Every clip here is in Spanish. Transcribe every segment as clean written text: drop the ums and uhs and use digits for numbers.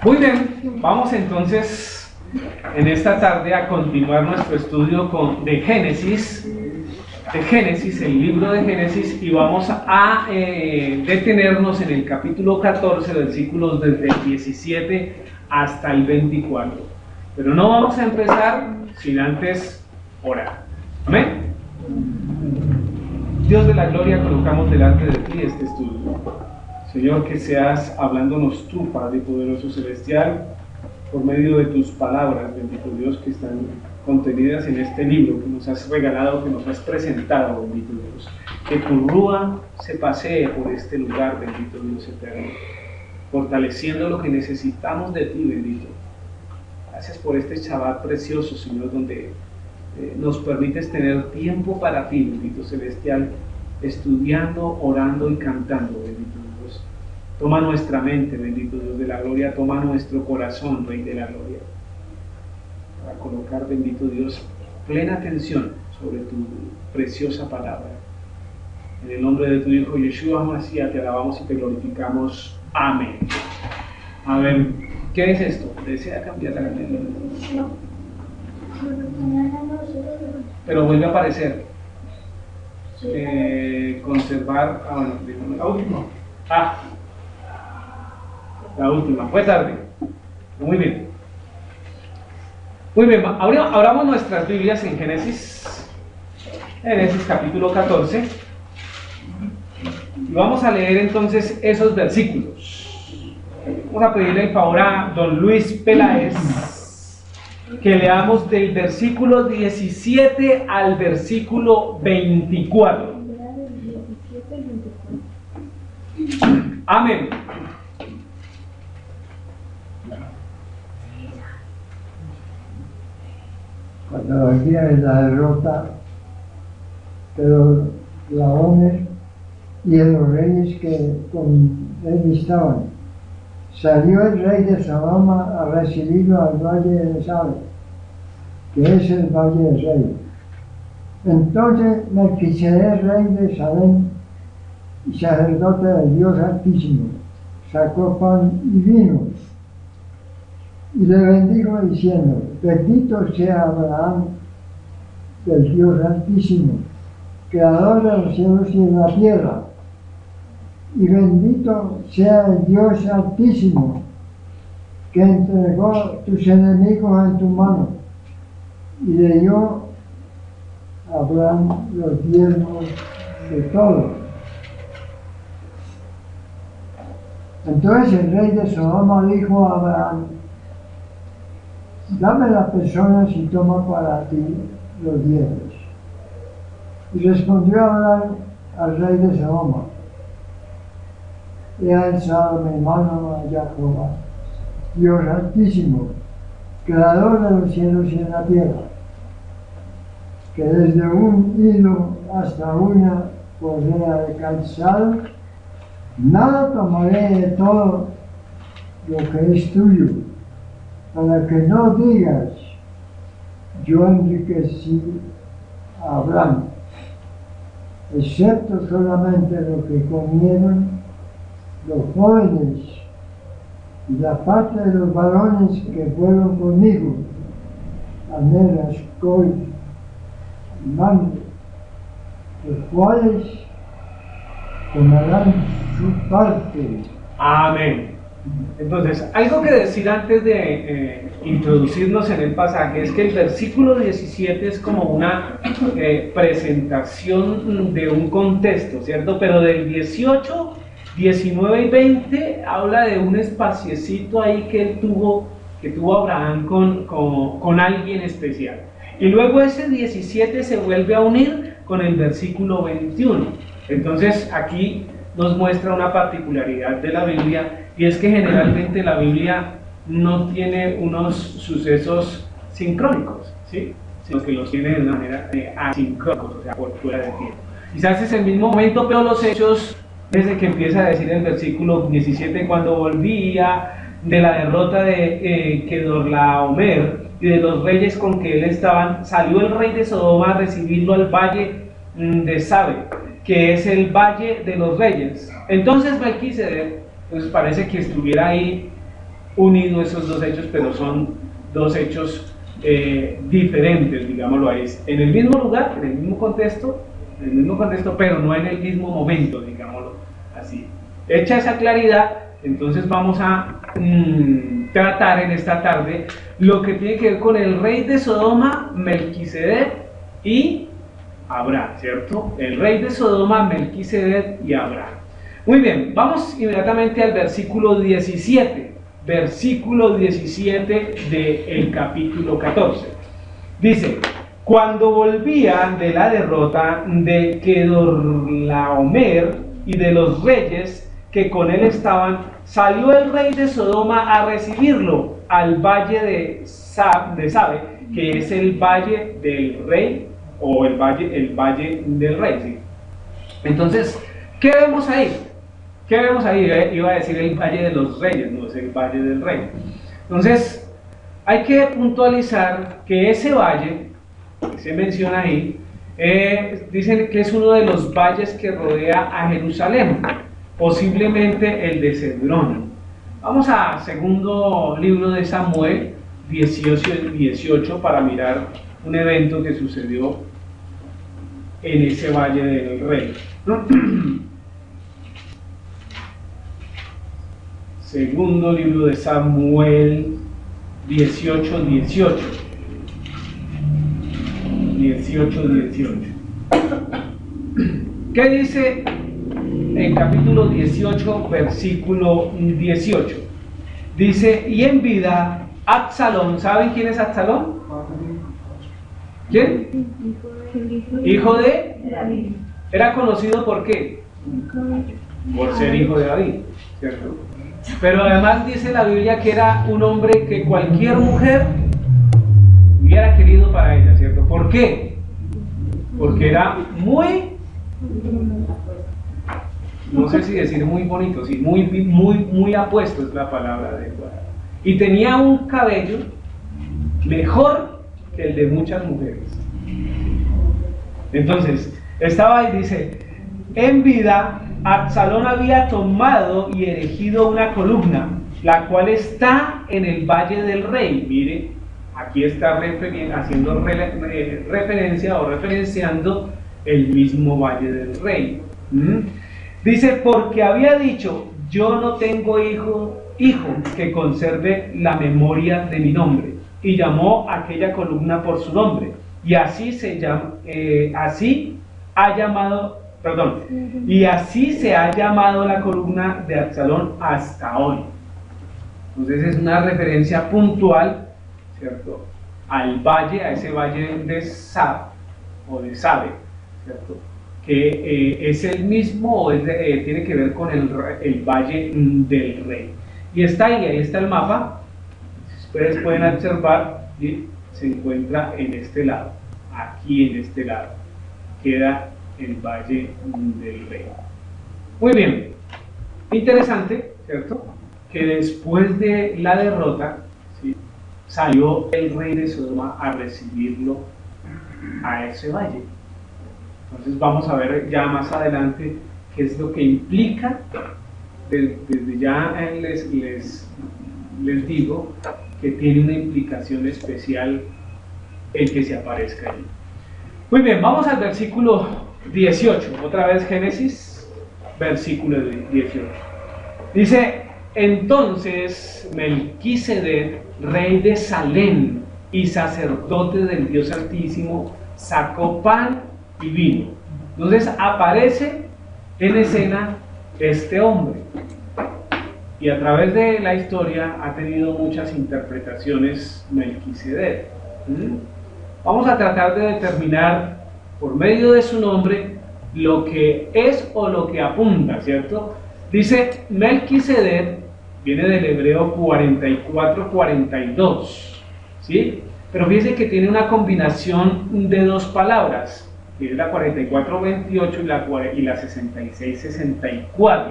Muy bien, vamos entonces en esta tarde a continuar nuestro estudio de Génesis, el libro de Génesis, y vamos a detenernos en el capítulo 14, versículos desde el 17 hasta el 24. Pero no vamos a empezar sin antes orar. Amén. Dios de la gloria, colocamos delante de ti este estudio. Señor, que seas hablándonos tú, Padre poderoso celestial, por medio de tus palabras, bendito Dios, que están contenidas en este libro que nos has regalado, que nos has presentado, bendito Dios. Que tu rúa se pasee por este lugar, bendito Dios eterno, fortaleciendo lo que necesitamos de ti, bendito. Gracias por este Shabbat precioso, Señor, donde nos permites tener tiempo para ti, bendito celestial, estudiando, orando y cantando, bendito Dios. Toma nuestra mente, bendito Dios de la gloria, toma nuestro corazón, Rey de la gloria, para colocar, bendito Dios, plena atención sobre tu preciosa palabra. En el nombre de tu Hijo Yeshua Mashiach te alabamos y te glorificamos. Amén. A ver, ¿qué es esto? ¿Desea cambiar la mente? No. Pero vuelve a aparecer. Conservar. Bueno, la última. La última. Fue tarde. Muy bien. Muy bien. Abramos nuestras Biblias en Génesis. Génesis capítulo 14. Y vamos a leer entonces esos versículos. Vamos a pedirle el favor a don Luis Peláez que leamos del versículo 17 al versículo 24. Amén. Cuando venía en la derrota de los dragones y de los reyes que con él estaban, salió el rey de Sodoma a recibirlo al valle de Sal, que es el valle de Rey. Entonces Melquisedec, rey de Salem y sacerdote del Dios Altísimo, sacó pan y vino y le bendijo diciendo: bendito sea Abraham del Dios Altísimo, creador de los cielos y de la tierra, y bendito sea el Dios Altísimo, que entregó tus enemigos en tu mano, y le dio a Abraham los diezmos de todo. Entonces el rey de Sodoma dijo a Abraham: dame las personas y toma para ti los diezmos. Y respondió Abraham al rey de Sodoma: he alzado mi mano a Jehová, Dios Altísimo, creador de los cielos y de la tierra, que desde un hilo hasta una correa de calzado, nada tomaré de todo lo que es tuyo, para que no digas: yo enriquecí a Abraham, excepto solamente lo que comieron los jóvenes y la parte de los varones que fueron conmigo, Aneras, Coy y Mande, los cuales tomarán su parte. Amén. Entonces, algo que decir antes de introducirnos en el pasaje es que el versículo 17 es como una presentación de un contexto, ¿cierto? Pero del 18, 19 y 20 habla de un espaciecito ahí que tuvo Abraham con alguien especial. Y luego ese 17 se vuelve a unir con el versículo 21. Entonces aquí nos muestra una particularidad de la Biblia, y es que generalmente la Biblia no tiene unos sucesos sincrónicos, ¿sí? Sino que los tiene de una manera asincrónicos, o sea, por fuera de tiempo. Quizás es el mismo momento, pero los hechos, desde que empieza a decir el versículo 17, cuando volvía de la derrota de Kedorlaomer y de los reyes con que él estaban, salió el rey de Sodoma a recibirlo al valle de Sabe, que es el valle de los reyes. Entonces Melquisedec, pues parece que estuviera ahí unido esos dos hechos, pero son dos hechos diferentes, digámoslo ahí, en el mismo lugar, en el mismo contexto, pero no en el mismo momento, digámoslo así. Hecha esa claridad, entonces vamos a tratar en esta tarde lo que tiene que ver con el rey de Sodoma, Melquisedec y Abraham, ¿cierto? El rey de Sodoma, Melquisedec y Abraham. Muy bien, vamos inmediatamente al versículo 17. Versículo 17 del capítulo 14. Dice: cuando volvían de la derrota de Kedorlaomer y de los reyes que con él estaban, salió el rey de Sodoma a recibirlo al valle de Sabe, que es el valle del rey, o el valle del rey, ¿sí? Entonces, ¿qué vemos ahí? ¿Qué vemos ahí? Iba a decir el Valle de los Reyes, no es el Valle del Rey. Entonces, hay que puntualizar que ese valle, que se menciona ahí, dicen que es uno de los valles que rodea a Jerusalén, posiblemente el de Cedrón. Vamos a segundo libro de Samuel, 18 para mirar un evento que sucedió en ese Valle del Rey. Segundo libro de Samuel 18. ¿Qué dice en capítulo 18, versículo 18? Dice: y en vida Absalón, ¿saben quién es Absalón? ¿Quién? Hijo de David. ¿Era conocido por qué? Por ser hijo de David, ¿cierto? Pero además dice la Biblia que era un hombre que cualquier mujer hubiera querido para ella, ¿cierto? ¿Por qué? Porque era muy, no sé si decir muy bonito, sí, muy apuesto es la palabra adecuada. Y tenía un cabello mejor que el de muchas mujeres. Entonces, estaba ahí, dice: en vida Absalón había tomado y erigido una columna, la cual está en el Valle del Rey. Mire, aquí está haciendo referencia o referenciando el mismo Valle del Rey. Dice: porque había dicho: yo no tengo hijo que conserve la memoria de mi nombre, y llamó a aquella columna por su nombre, y así se ha llamado la columna de Absalón hasta hoy. Entonces es una referencia puntual, ¿cierto?, al valle, a ese valle de Sab o de Sabe, ¿cierto?, que es el mismo o tiene que ver con el Valle del Rey. Y está ahí está el mapa. Ustedes pueden observar y se encuentra en este lado, aquí en este lado queda el Valle del Rey. Muy bien, interesante, ¿cierto?, que después de la derrota, ¿sí?, salió el rey de Sodoma a recibirlo a ese valle. Entonces vamos a ver ya más adelante qué es lo que implica. Desde ya les digo que tiene una implicación especial el que se aparezca ahí. Muy bien, vamos al versículo 18, otra vez Génesis, versículo 18. Dice: entonces Melquisedec, rey de Salem y sacerdote del Dios Altísimo, sacó pan y vino. Entonces aparece en escena este hombre, y a través de la historia ha tenido muchas interpretaciones Melquisedec. Vamos a tratar de determinar por medio de su nombre lo que es o lo que apunta, ¿cierto? Dice Melquisedec, viene del hebreo 44-42, ¿sí? Pero fíjense que tiene una combinación de dos palabras, que es la 44-28 y la 66-64.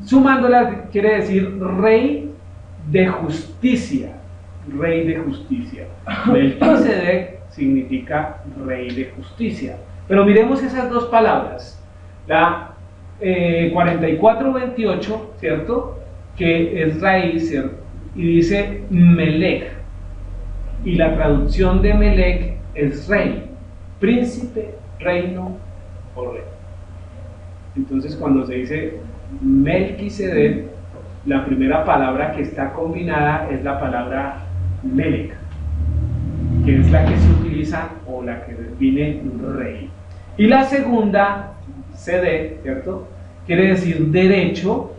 Sumándolas quiere decir rey de justicia, rey de justicia. Melquisedec significa rey de justicia. Pero miremos esas dos palabras. La 44-28, ¿cierto?, que es raíz, y dice Melech, y la traducción de Melech es rey, príncipe, reino o rey. Entonces cuando se dice Melquisedec, la primera palabra que está combinada es la palabra Melech, que es la que se utiliza o la que define rey. Y la segunda, Sedec, ¿cierto? Quiere decir derecho,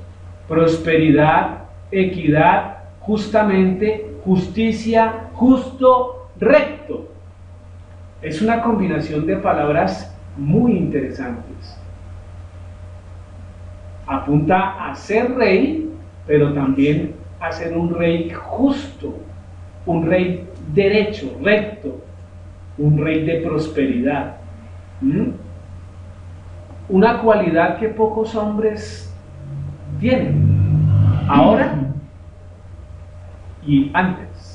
prosperidad, equidad, justamente, justicia, justo, recto. Es una combinación de palabras muy interesantes. Apunta a ser rey, pero también a ser un rey justo, un rey derecho, recto, un rey de prosperidad. Una cualidad que pocos hombres tienen, ahora y antes.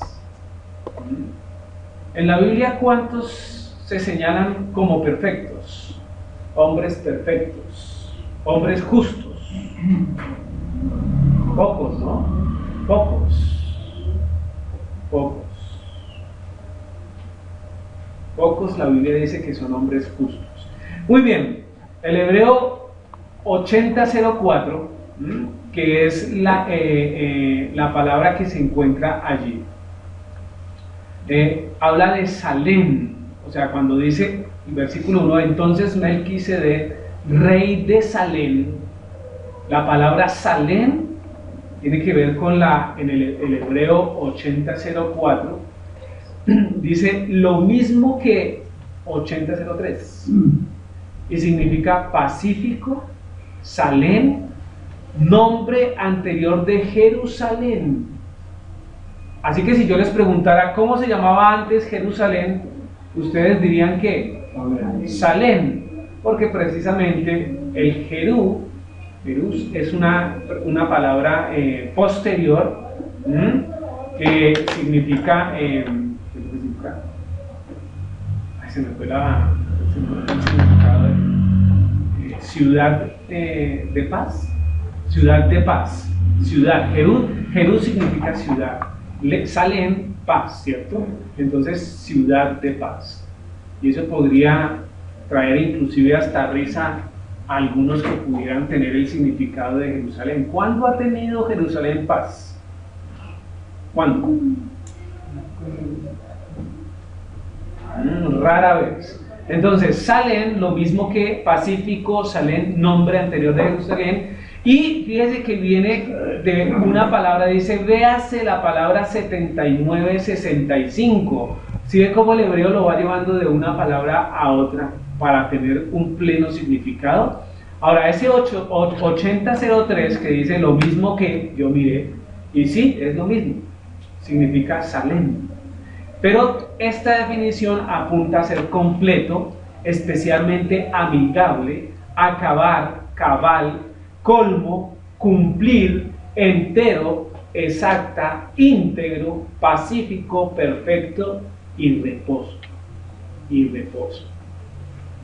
En la Biblia, ¿cuántos se señalan como perfectos? Hombres perfectos, hombres justos. Pocos, ¿no? Pocos la Biblia dice que son hombres justos. Muy bien, el hebreo 8004, que es la palabra que se encuentra allí, habla de Salem, o sea, cuando dice, el versículo 1, entonces Melquisedec, rey de Salem, la palabra Salem tiene que ver con en el hebreo 8004, dice lo mismo que 8003, y significa pacífico, Salem, nombre anterior de Jerusalén. Así que si yo les preguntara cómo se llamaba antes Jerusalén, ustedes dirían que Salem, porque precisamente el Jerús es una palabra posterior, que significa, se me fue el significado de ciudad de paz, ciudad, Jerús significa ciudad, Salem, paz, ¿cierto? Entonces, ciudad de paz. Y eso podría traer inclusive hasta risa a algunos que pudieran tener el significado de Jerusalén. ¿Cuándo ha tenido Jerusalén paz? ¿Cuándo? Rara vez. Entonces, Salem, lo mismo que pacífico, Salem, nombre anterior de Jerusalén. Y fíjese que viene de una palabra, dice, véase la palabra 7965. ¿Sí ve cómo el hebreo lo va llevando de una palabra a otra para tener un pleno significado? Ahora, ese 8003 que dice lo mismo que yo miré, y sí, es lo mismo, significa Salem. Pero esta definición apunta a ser completo, especialmente amigable, acabar, cabal, colmo, cumplir, entero, exacta, íntegro, pacífico, perfecto y reposo.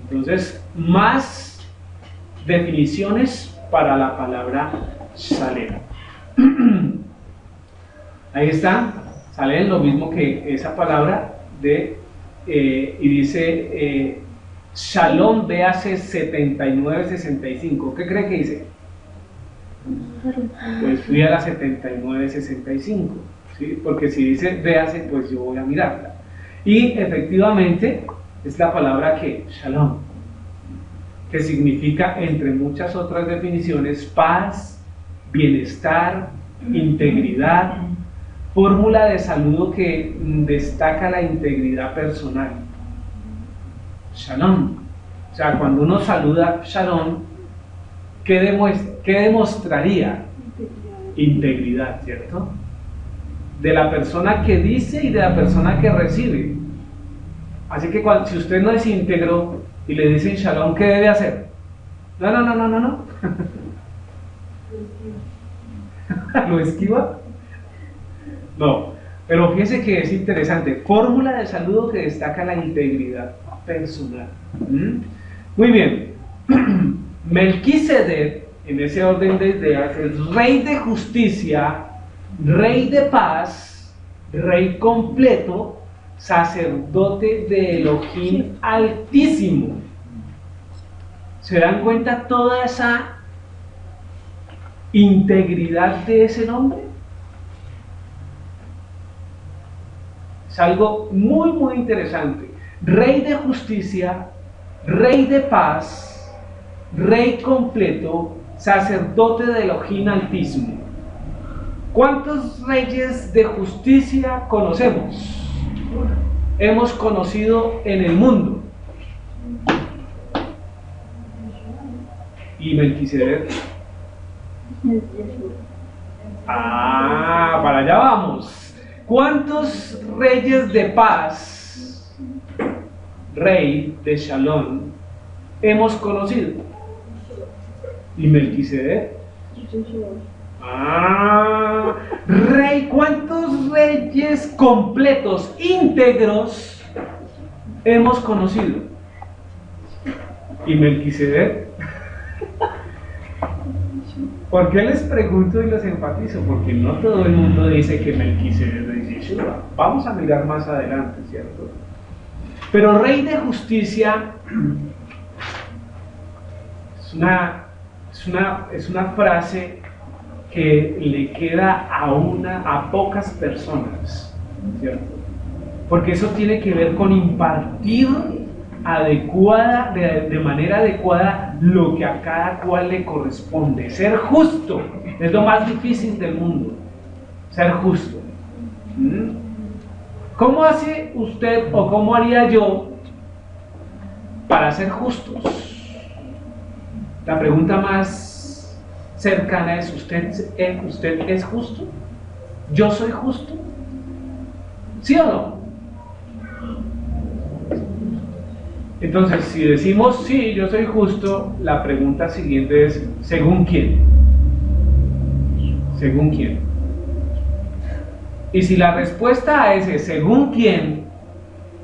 Entonces, más definiciones para la palabra Salem. Ahí está, Salem, lo mismo que esa palabra y dice Shalom, véase 7965. ¿Qué cree que dice? Pues fui a la 7965, ¿sí? Porque si dice véase, pues yo voy a mirarla. Y efectivamente es la palabra que Shalom, que significa, entre muchas otras definiciones, paz, bienestar, integridad, fórmula de saludo que destaca la integridad personal. Shalom. O sea, cuando uno saluda Shalom, ¿qué demostraría? Integridad, ¿cierto? De la persona que dice y de la persona que recibe. Así que si usted no es íntegro y le dicen Shalom, ¿qué debe hacer? No. ¿Lo esquiva? No, pero fíjese que es interesante. Fórmula de saludo que destaca la integridad personal. Muy bien. Melquisedec en ese orden de ideas, es Rey de justicia, Rey de paz, Rey completo, sacerdote de Elohim Altísimo. ¿Se dan cuenta toda esa integridad de ese nombre? Es algo muy, muy interesante. Rey de justicia, Rey de paz, Rey completo, sacerdote de Elohim Altísimo. ¿Cuántos reyes de justicia conocemos? Hemos conocido en el mundo. ¿Y Melquisedec? Para allá vamos. ¿Cuántos reyes de paz, rey de Shalom, hemos conocido? ¿Y Melquisedec? Rey, ¿cuántos reyes completos, íntegros, hemos conocido? ¿Y Melquisedec? ¿Por qué les pregunto y los enfatizo? Porque no todo el mundo dice que Melquisedec es Yeshua. Vamos a mirar más adelante, ¿cierto? Pero Rey de justicia es una frase que le queda a pocas personas, ¿cierto? Porque eso tiene que ver con impartir de manera adecuada lo que a cada cual le corresponde. Ser justo es lo más difícil del mundo, ser justo. ¿Cómo hace usted o cómo haría yo para ser justos? La pregunta más cercana es: ¿usted es justo? ¿Yo soy justo? ¿Sí o no? Entonces, si decimos sí, yo soy justo, la pregunta siguiente es: ¿según quién? ¿Según quién? Y si la respuesta a ese ¿según quién?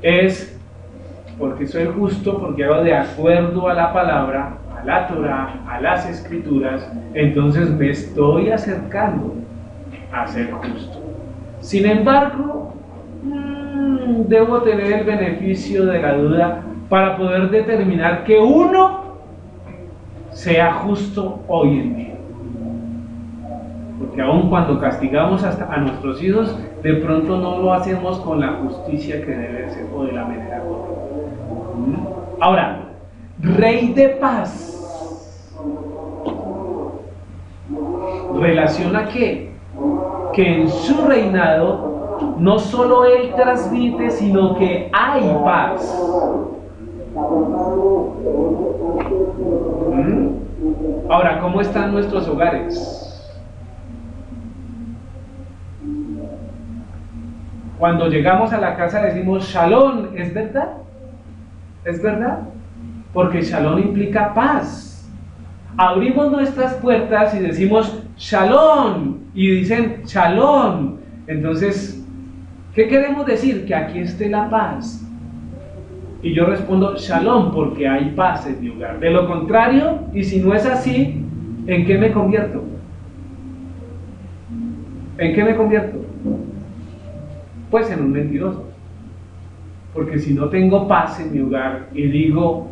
Es porque soy justo, porque hago de acuerdo a la palabra, a la Torah, a las escrituras, entonces me estoy acercando a ser justo. Sin embargo, debo tener el beneficio de la duda para poder determinar que uno sea justo hoy en día. Porque aun cuando castigamos a nuestros hijos, de pronto no lo hacemos con la justicia que debe ser o de la manera correcta. Ahora, Rey de paz, ¿relaciona qué? Que en su reinado no solo Él transmite, sino que hay paz. Ahora, ¿cómo están nuestros hogares? Cuando llegamos a la casa decimos Shalom, ¿es verdad? ¿Es verdad? Porque Shalom implica paz. Abrimos nuestras puertas y decimos Shalom, y dicen Shalom. Entonces, ¿qué queremos decir? Que aquí esté la paz. Y yo respondo Shalom, porque hay paz en mi hogar. De lo contrario, y si no es así, ¿en qué me convierto? ¿En qué me convierto? Pues en un mentiroso. Porque si no tengo paz en mi hogar y digo,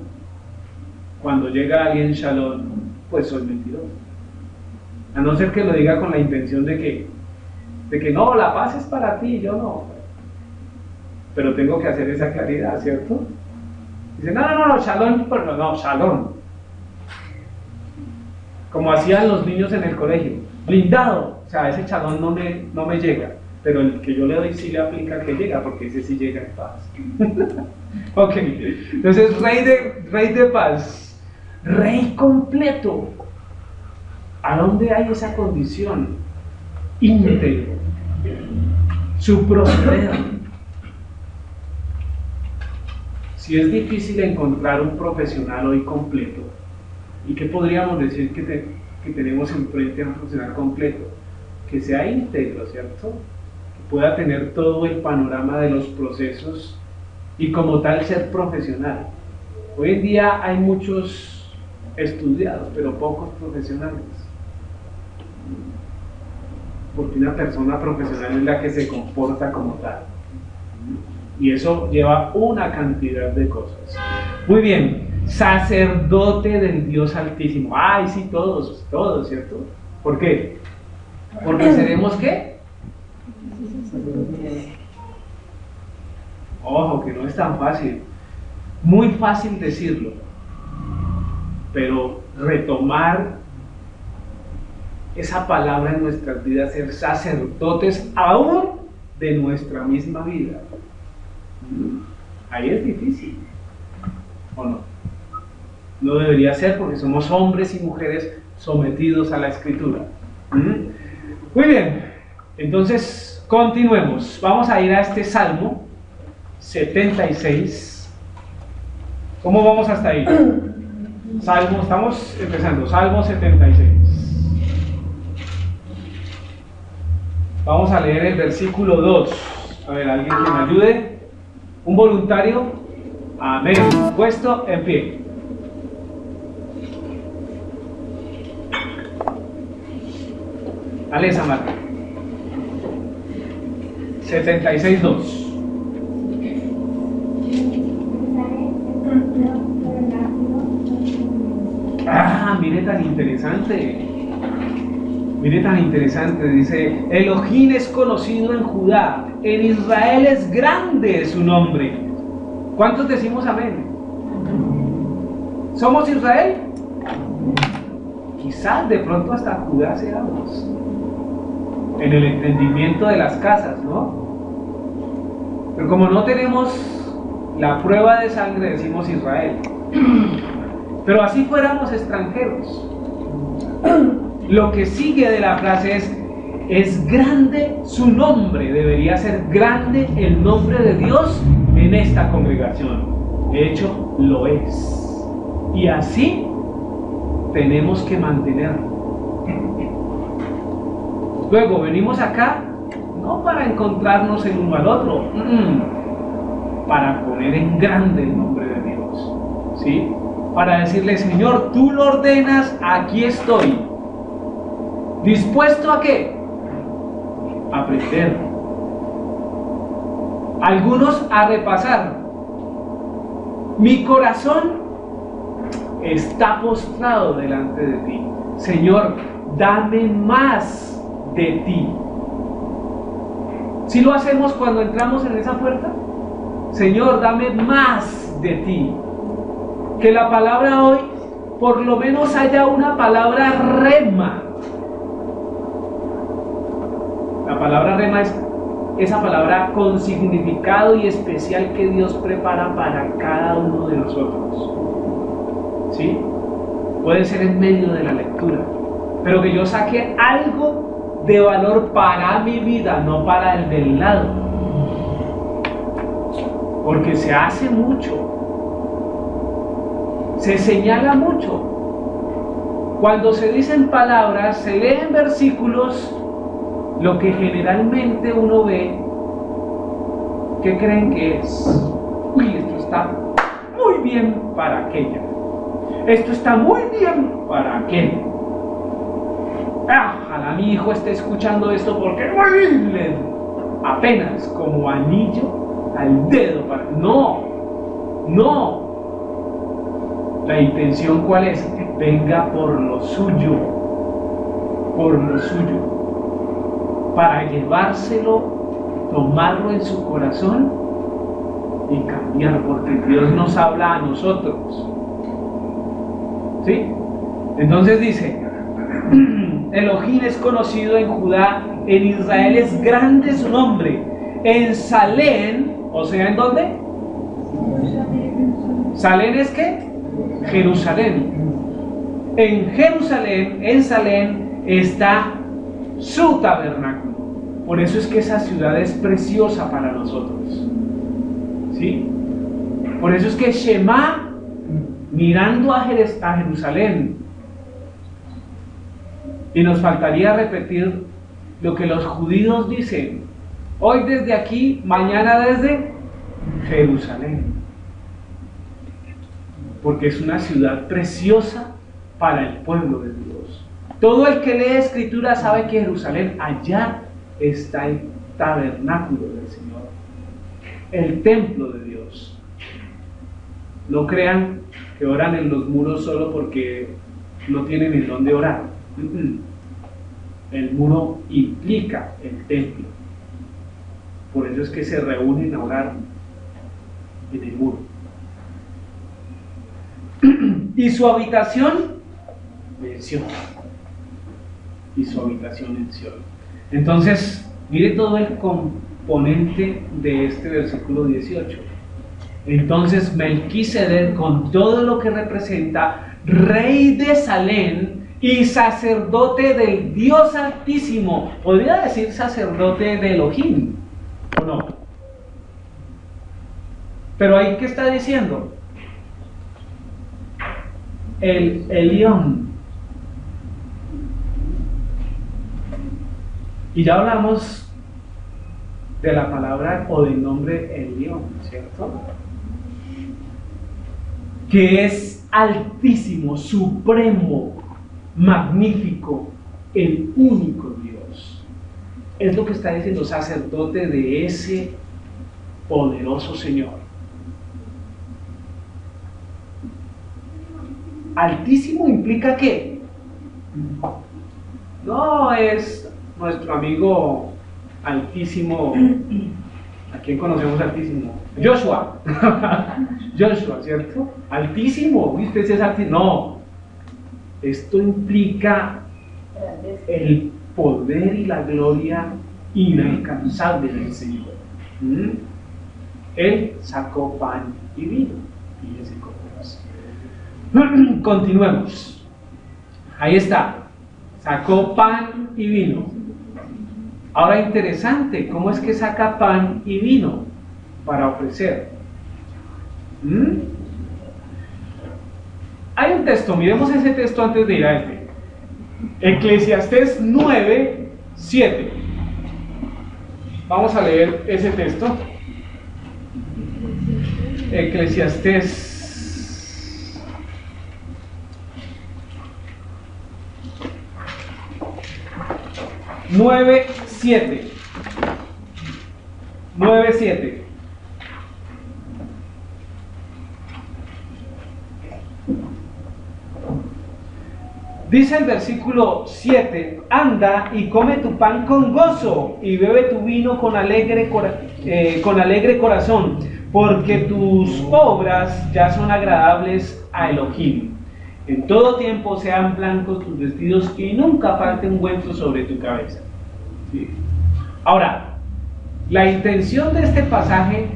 cuando llega alguien Shalom, pues soy mentiroso. A no ser que lo diga con la intención de que no, la paz es para ti, yo no. Pero tengo que hacer esa claridad, ¿cierto? Dice, no, Shalom, pero no, Shalom. Como hacían los niños en el colegio, blindado. O sea, ese Shalom no me llega. Pero el que yo le doy sí le aplica que llega, porque ese sí llega en paz. Ok, entonces rey de paz, rey completo. ¿A dónde hay esa condición? Íntegro, su proceder. Si es difícil encontrar un profesional hoy completo, ¿y qué podríamos decir que tenemos enfrente a un profesional completo? Que sea íntegro, ¿cierto? Pueda tener todo el panorama de los procesos y como tal ser profesional. Hoy en día hay muchos estudiados, pero pocos profesionales. Porque una persona profesional es la que se comporta como tal. Y eso lleva una cantidad de cosas. Muy bien, sacerdote del Dios Altísimo. Ay, sí, todos, ¿cierto? ¿Por qué? Porque seremos ¿qué? Ojo, que no es tan fácil. Muy fácil decirlo, pero retomar esa palabra en nuestras vidas, ser sacerdotes aún de nuestra misma vida. Ahí es difícil, ¿o no? No debería ser, porque somos hombres y mujeres sometidos a la Escritura. Muy bien, entonces continuemos. Vamos a ir a este Salmo 76. ¿Cómo vamos hasta ahí? Estamos empezando, Salmo 76. Vamos a leer el versículo 2. A ver, ¿alguien que me ayude? ¿Un voluntario? Amén. Puesto en pie. Dale esa marca. 76.2. Mire tan interesante. Mire tan interesante, dice, Elohim es conocido en Judá, en Israel es grande su nombre. ¿Cuántos decimos amén? ¿Somos Israel? Quizás de pronto hasta Judá seamos, en el entendimiento de las casas, ¿no? Pero como no tenemos la prueba de sangre, decimos Israel. Pero así fuéramos extranjeros. Lo que sigue de la frase es grande su nombre. Debería ser grande el nombre de Dios en esta congregación. De hecho, lo es. Y así tenemos que mantenerlo. Luego venimos acá no para encontrarnos el uno al otro, para poner en grande el nombre de Dios, ¿sí? Para decirle, Señor, tú lo ordenas, aquí estoy. ¿Dispuesto a qué? A aprender. Algunos a repasar. Mi corazón está postrado delante de ti. Señor, dame más de ti. ¿Sí lo hacemos cuando entramos en esa puerta? Señor, dame más de ti. Que la palabra hoy, por lo menos haya una palabra rema. La palabra rema es esa palabra con significado y especial que Dios prepara para cada uno de nosotros. ¿Sí? Puede ser en medio de la lectura, pero que yo saque algo de valor para mi vida, no para el del lado. Porque se hace mucho, se señala mucho. Cuando se dicen palabras, se leen versículos, lo que generalmente uno ve, ¿qué creen que es? Uy, esto está muy bien para aquella. Esto está muy bien para aquel. Ojalá mi hijo esté escuchando esto porque le apenas como anillo al dedo para... No. La intención ¿cuál es? Que venga por lo suyo, para llevárselo, tomarlo en su corazón y cambiar, porque Dios nos habla a nosotros. ¿Sí? Entonces dice, Elohim es conocido en Judá, en Israel es grande su nombre. En Salén, o sea, ¿en dónde? ¿Salén es qué? Jerusalén. En Jerusalén, en Salén, está su tabernáculo. Por eso es que esa ciudad es preciosa para nosotros. ¿Sí? Por eso es que Shema, mirando a Jerusalén, y nos faltaría repetir lo que los judíos dicen, hoy desde aquí, mañana desde Jerusalén, porque es una ciudad preciosa para el pueblo de Dios. Todo el que lee Escritura sabe que Jerusalén, allá está el tabernáculo del Señor, el templo de Dios. No crean que oran en los muros solo porque no tienen en dónde orar. El muro implica el templo. Por eso es que se reúnen a orar en el muro. Y su habitación en Sion. Y su habitación en Sion. Entonces, mire todo el componente de este versículo 18. Entonces Melquisedec, con todo lo que representa, rey de Salem y sacerdote del Dios Altísimo, podría decir sacerdote de Elohim, ¿o no? Pero ahí, ¿qué está diciendo? El Elión. Y ya hablamos de la palabra o del nombre Elión, ¿cierto? Que es altísimo, supremo, magnífico, el único Dios. Es lo que está diciendo, sacerdote de ese poderoso Señor. Altísimo implica que no es nuestro amigo Altísimo. ¿A quién conocemos Altísimo? Joshua. Joshua, ¿cierto? Altísimo, ¿viste? Ese es altísimo. No, esto implica el poder y la gloria inalcanzable del Señor. Él sacó pan y vino. Fíjense cómo es. Continuemos. Ahí está. Sacó pan y vino. Ahora, interesante, ¿cómo es que saca pan y vino para ofrecer? Hay un texto, miremos ese texto antes de ir a este. Eclesiastés 9:7. Vamos a leer ese texto. Eclesiastés 9:7. 9:7. Dice el versículo 7: anda y come tu pan con gozo y bebe tu vino con alegre corazón, porque tus obras ya son agradables a Elohim. En todo tiempo sean blancos tus vestidos y nunca falte ungüento sobre tu cabeza. ¿Sí? Ahora, la intención de este pasaje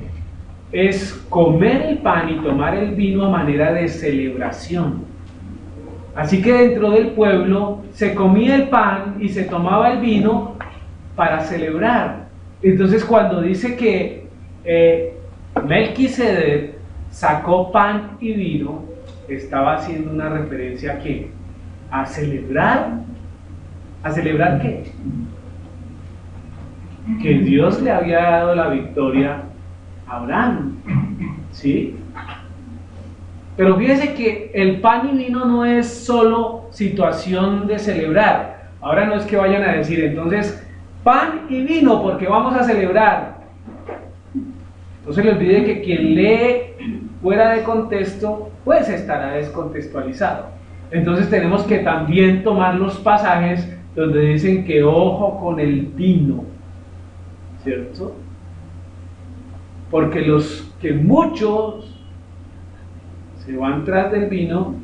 es comer el pan y tomar el vino a manera de celebración. Así que dentro del pueblo se comía el pan y se tomaba el vino para celebrar. Entonces, cuando dice que Melquisedec sacó pan y vino, estaba haciendo una referencia a ¿qué? A celebrar. ¿A celebrar qué? Que Dios le había dado la victoria a Abraham. ¿Sí? Pero fíjese que el pan y vino no es solo situación de celebrar. Ahora no es que vayan a decir, entonces, pan y vino porque vamos a celebrar. No se le olvide que quien lee fuera de contexto, pues estará descontextualizado. Entonces tenemos que también tomar los pasajes donde dicen que ojo con el vino, ¿cierto? Porque los que muchos se van tras del vino,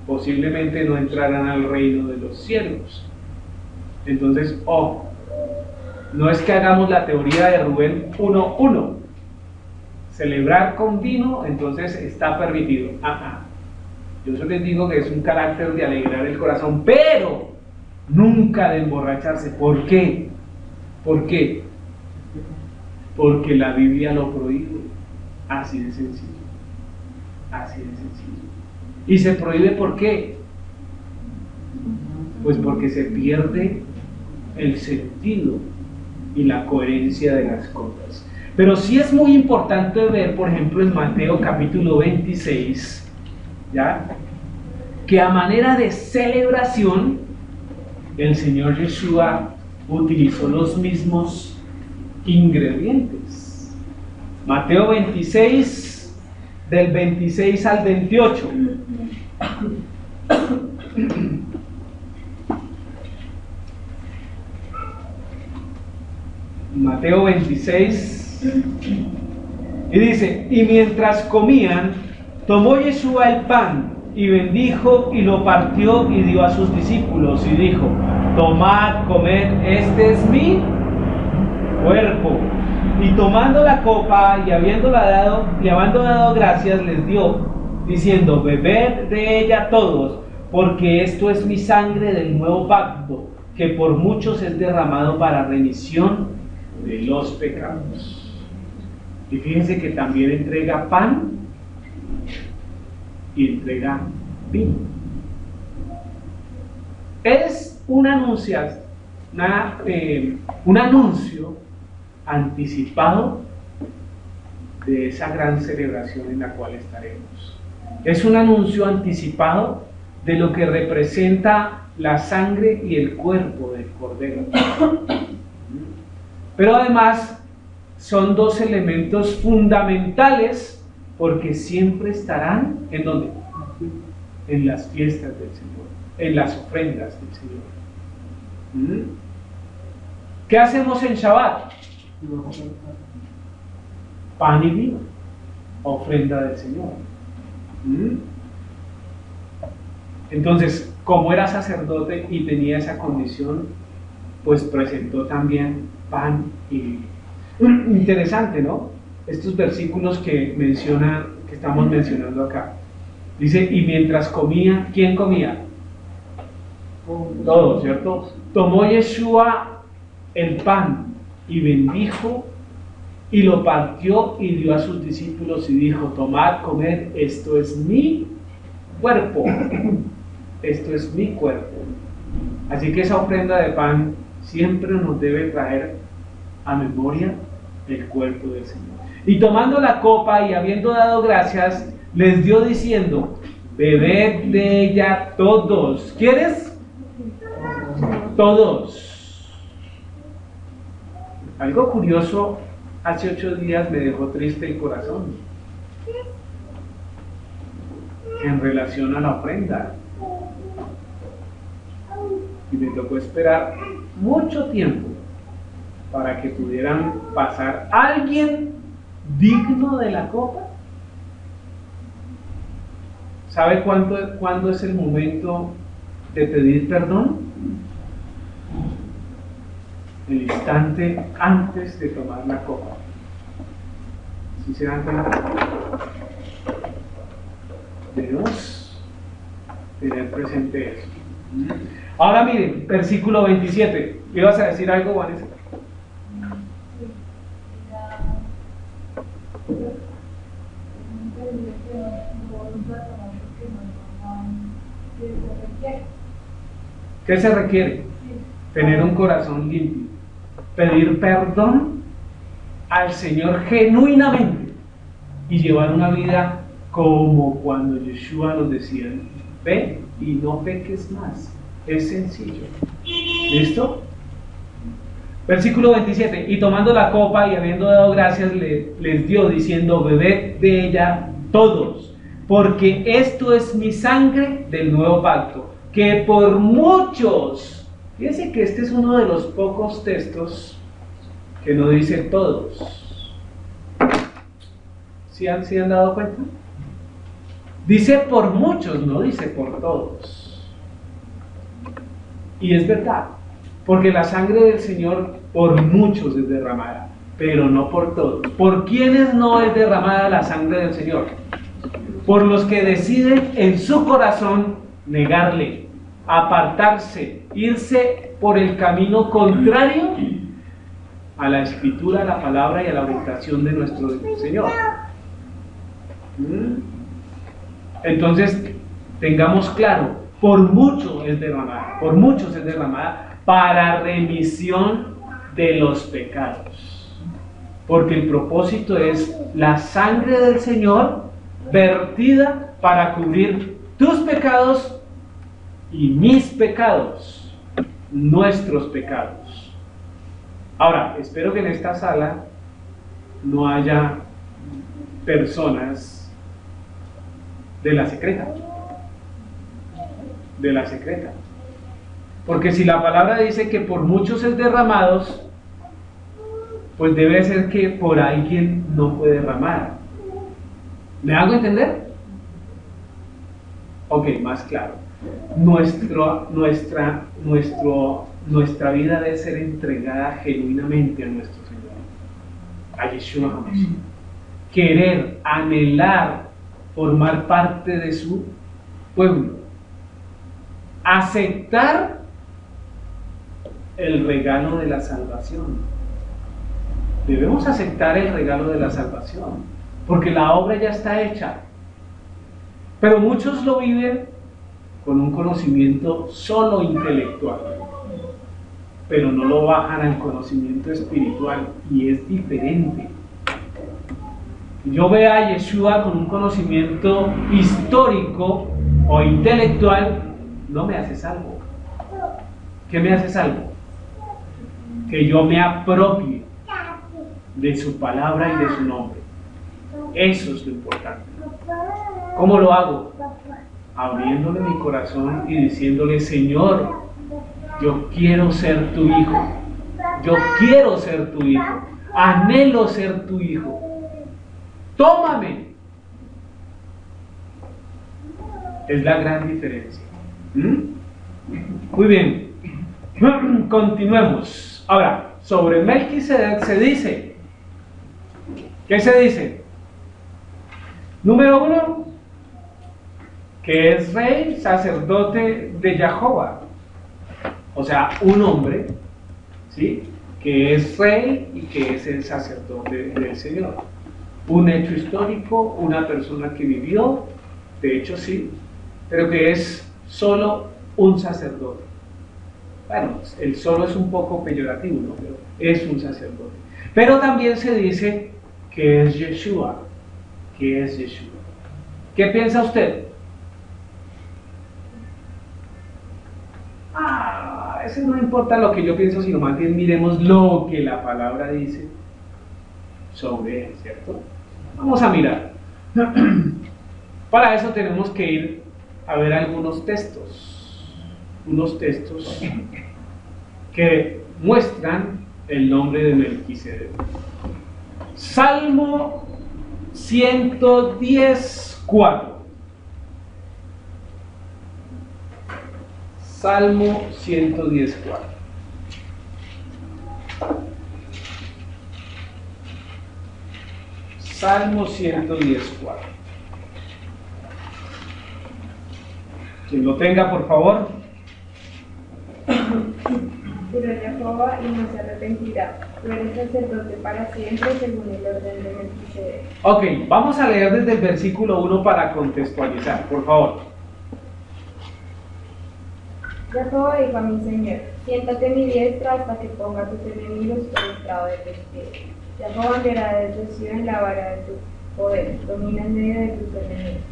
posiblemente no entrarán al reino de los cielos. Entonces, ojo, no es que hagamos la teoría de Rubén 1:1. Celebrar con vino, entonces está permitido. Yo solo les digo que es un carácter de alegrar el corazón, pero nunca de emborracharse. ¿Por qué? ¿Por qué? Porque la Biblia lo prohíbe. Así de sencillo. Así de sencillo. ¿Y se prohíbe por qué? Pues porque se pierde el sentido y la coherencia de las cosas. Pero sí es muy importante ver, por ejemplo, en Mateo capítulo 26, ¿ya? que a manera de celebración, el Señor Yeshua utilizó los mismos ingredientes. Mateo 26, del 26 al 28. Mateo 26, y dice: y mientras comían, tomó Yeshua el pan y bendijo y lo partió y dio a sus discípulos y dijo: tomad, comed, este es mi cuerpo. Y tomando la copa y habiendo dado gracias, les dio, diciendo: bebed de ella todos, porque esto es mi sangre del nuevo pacto, que por muchos es derramado para remisión de los pecados. Y fíjense que también entrega pan y entrega vino. Es un anuncio anticipado de esa gran celebración en la cual estaremos. Es un anuncio anticipado de lo que representa la sangre y el cuerpo del Cordero. Pero además son dos elementos fundamentales, porque siempre estarán ¿en dónde? En las fiestas del Señor, en las ofrendas del Señor. ¿Qué hacemos en Shabbat? Pan y vino, ofrenda del Señor. Entonces, como era sacerdote y tenía esa condición, pues presentó también pan y vino. Interesante, ¿no? Estos versículos que estamos mencionando acá. Dice: y mientras comía, ¿quién comía? Todos, ¿cierto? Tomó Yeshua el pan y bendijo y lo partió y dio a sus discípulos y dijo: tomad, comed, esto es mi cuerpo. Esto es mi cuerpo. Así que esa ofrenda de pan siempre nos debe traer a memoria el cuerpo del Señor. Y tomando la copa y habiendo dado gracias, les dio diciendo: bebed de ella todos. ¿Quieres? Todos. Algo curioso, hace 8 días me dejó triste el corazón en relación a la ofrenda. Y me tocó esperar mucho tiempo para que pudieran pasar alguien digno de la copa. ¿Sabe cuándo es el momento de pedir perdón? El instante antes de tomar la copa. ¿Sí se dan cuenta? Debemos tener presente eso. Ahora miren, versículo 27. ¿Ibas a decir algo, Vanessa? ¿Qué se requiere? Tener un corazón limpio, pedir perdón al Señor genuinamente y llevar una vida como cuando Yeshua nos decía: ve y no peques más. Es sencillo. ¿Listo? Versículo 27. Y tomando la copa y habiendo dado gracias, les dio diciendo: bebed de ella todos, porque esto es mi sangre del nuevo pacto, que por muchos... Fíjense que este es uno de los pocos textos que no dice todos. ¿Sí han dado cuenta? Dice por muchos, no dice por todos. Y es verdad, porque la sangre del Señor por muchos es derramada, pero no por todos. ¿Por quiénes no es derramada la sangre del Señor? Por los que deciden en su corazón negarle, apartarse, irse por el camino contrario a la Escritura, a la palabra y a la orientación de nuestro Señor. Entonces, tengamos claro, por muchos es derramada para remisión de los pecados. Porque el propósito es la sangre del Señor vertida para cubrir tus pecados y mis pecados, nuestros pecados. Ahora, espero que en esta sala no haya personas de la secreta. De la secreta. Porque si la palabra dice que por muchos es derramados, pues debe ser que por alguien no fue derramada. ¿Me hago entender? Ok, más claro. Nuestra vida debe ser entregada genuinamente a nuestro Señor, a Yeshua HaMashiach. Querer, anhelar, formar parte de su pueblo. Aceptar el regalo de la salvación. Debemos aceptar el regalo de la salvación, porque la obra ya está hecha. Pero muchos lo viven con un conocimiento solo intelectual, pero no lo bajan al conocimiento espiritual, y es diferente. Yo veo a Yeshua con un conocimiento histórico o intelectual, no me hace salvo. ¿Qué me hace salvo? Que yo me apropie de su palabra y de su nombre. Eso es lo importante. ¿Cómo lo hago? Abriéndole mi corazón y diciéndole: Señor, yo quiero ser tu hijo. Yo quiero ser tu hijo. Anhelo ser tu hijo. Tómame. Es la gran diferencia. Muy bien. Continuemos. Ahora, sobre Melquisedec se dice. ¿Qué se dice? Número 1, que es rey, sacerdote de Jehová. O sea, un hombre, ¿sí?, que es rey y que es el sacerdote del Señor. Un hecho histórico, una persona que vivió, de hecho sí, pero que es solo un sacerdote. Bueno, el solo es un poco peyorativo, ¿no? Pero es un sacerdote. Pero también se dice que es Yeshua, que es Yeshua. ¿Qué piensa usted? A veces no importa lo que yo pienso, sino más bien miremos lo que la palabra dice sobre él, ¿cierto? Vamos a mirar. Para eso tenemos que ir a ver algunos textos, unos textos que muestran el nombre de Melquisedec. Salmo 110:4. Salmo 110:4. Salmo 110:4. Quien lo tenga, por favor. Juró Jehová y no se arrepentirá. Tú eres sacerdote para siempre según el orden de Melquisedec. Ok, vamos a leer desde el versículo 1 para contextualizar, por favor. Jehová dijo a mi Señor: siéntate a mi diestra hasta que ponga a tus enemigos por estrado de tus pies. Jehová enviará desde Sion la vara de tu poder, domina en medio de tus enemigos.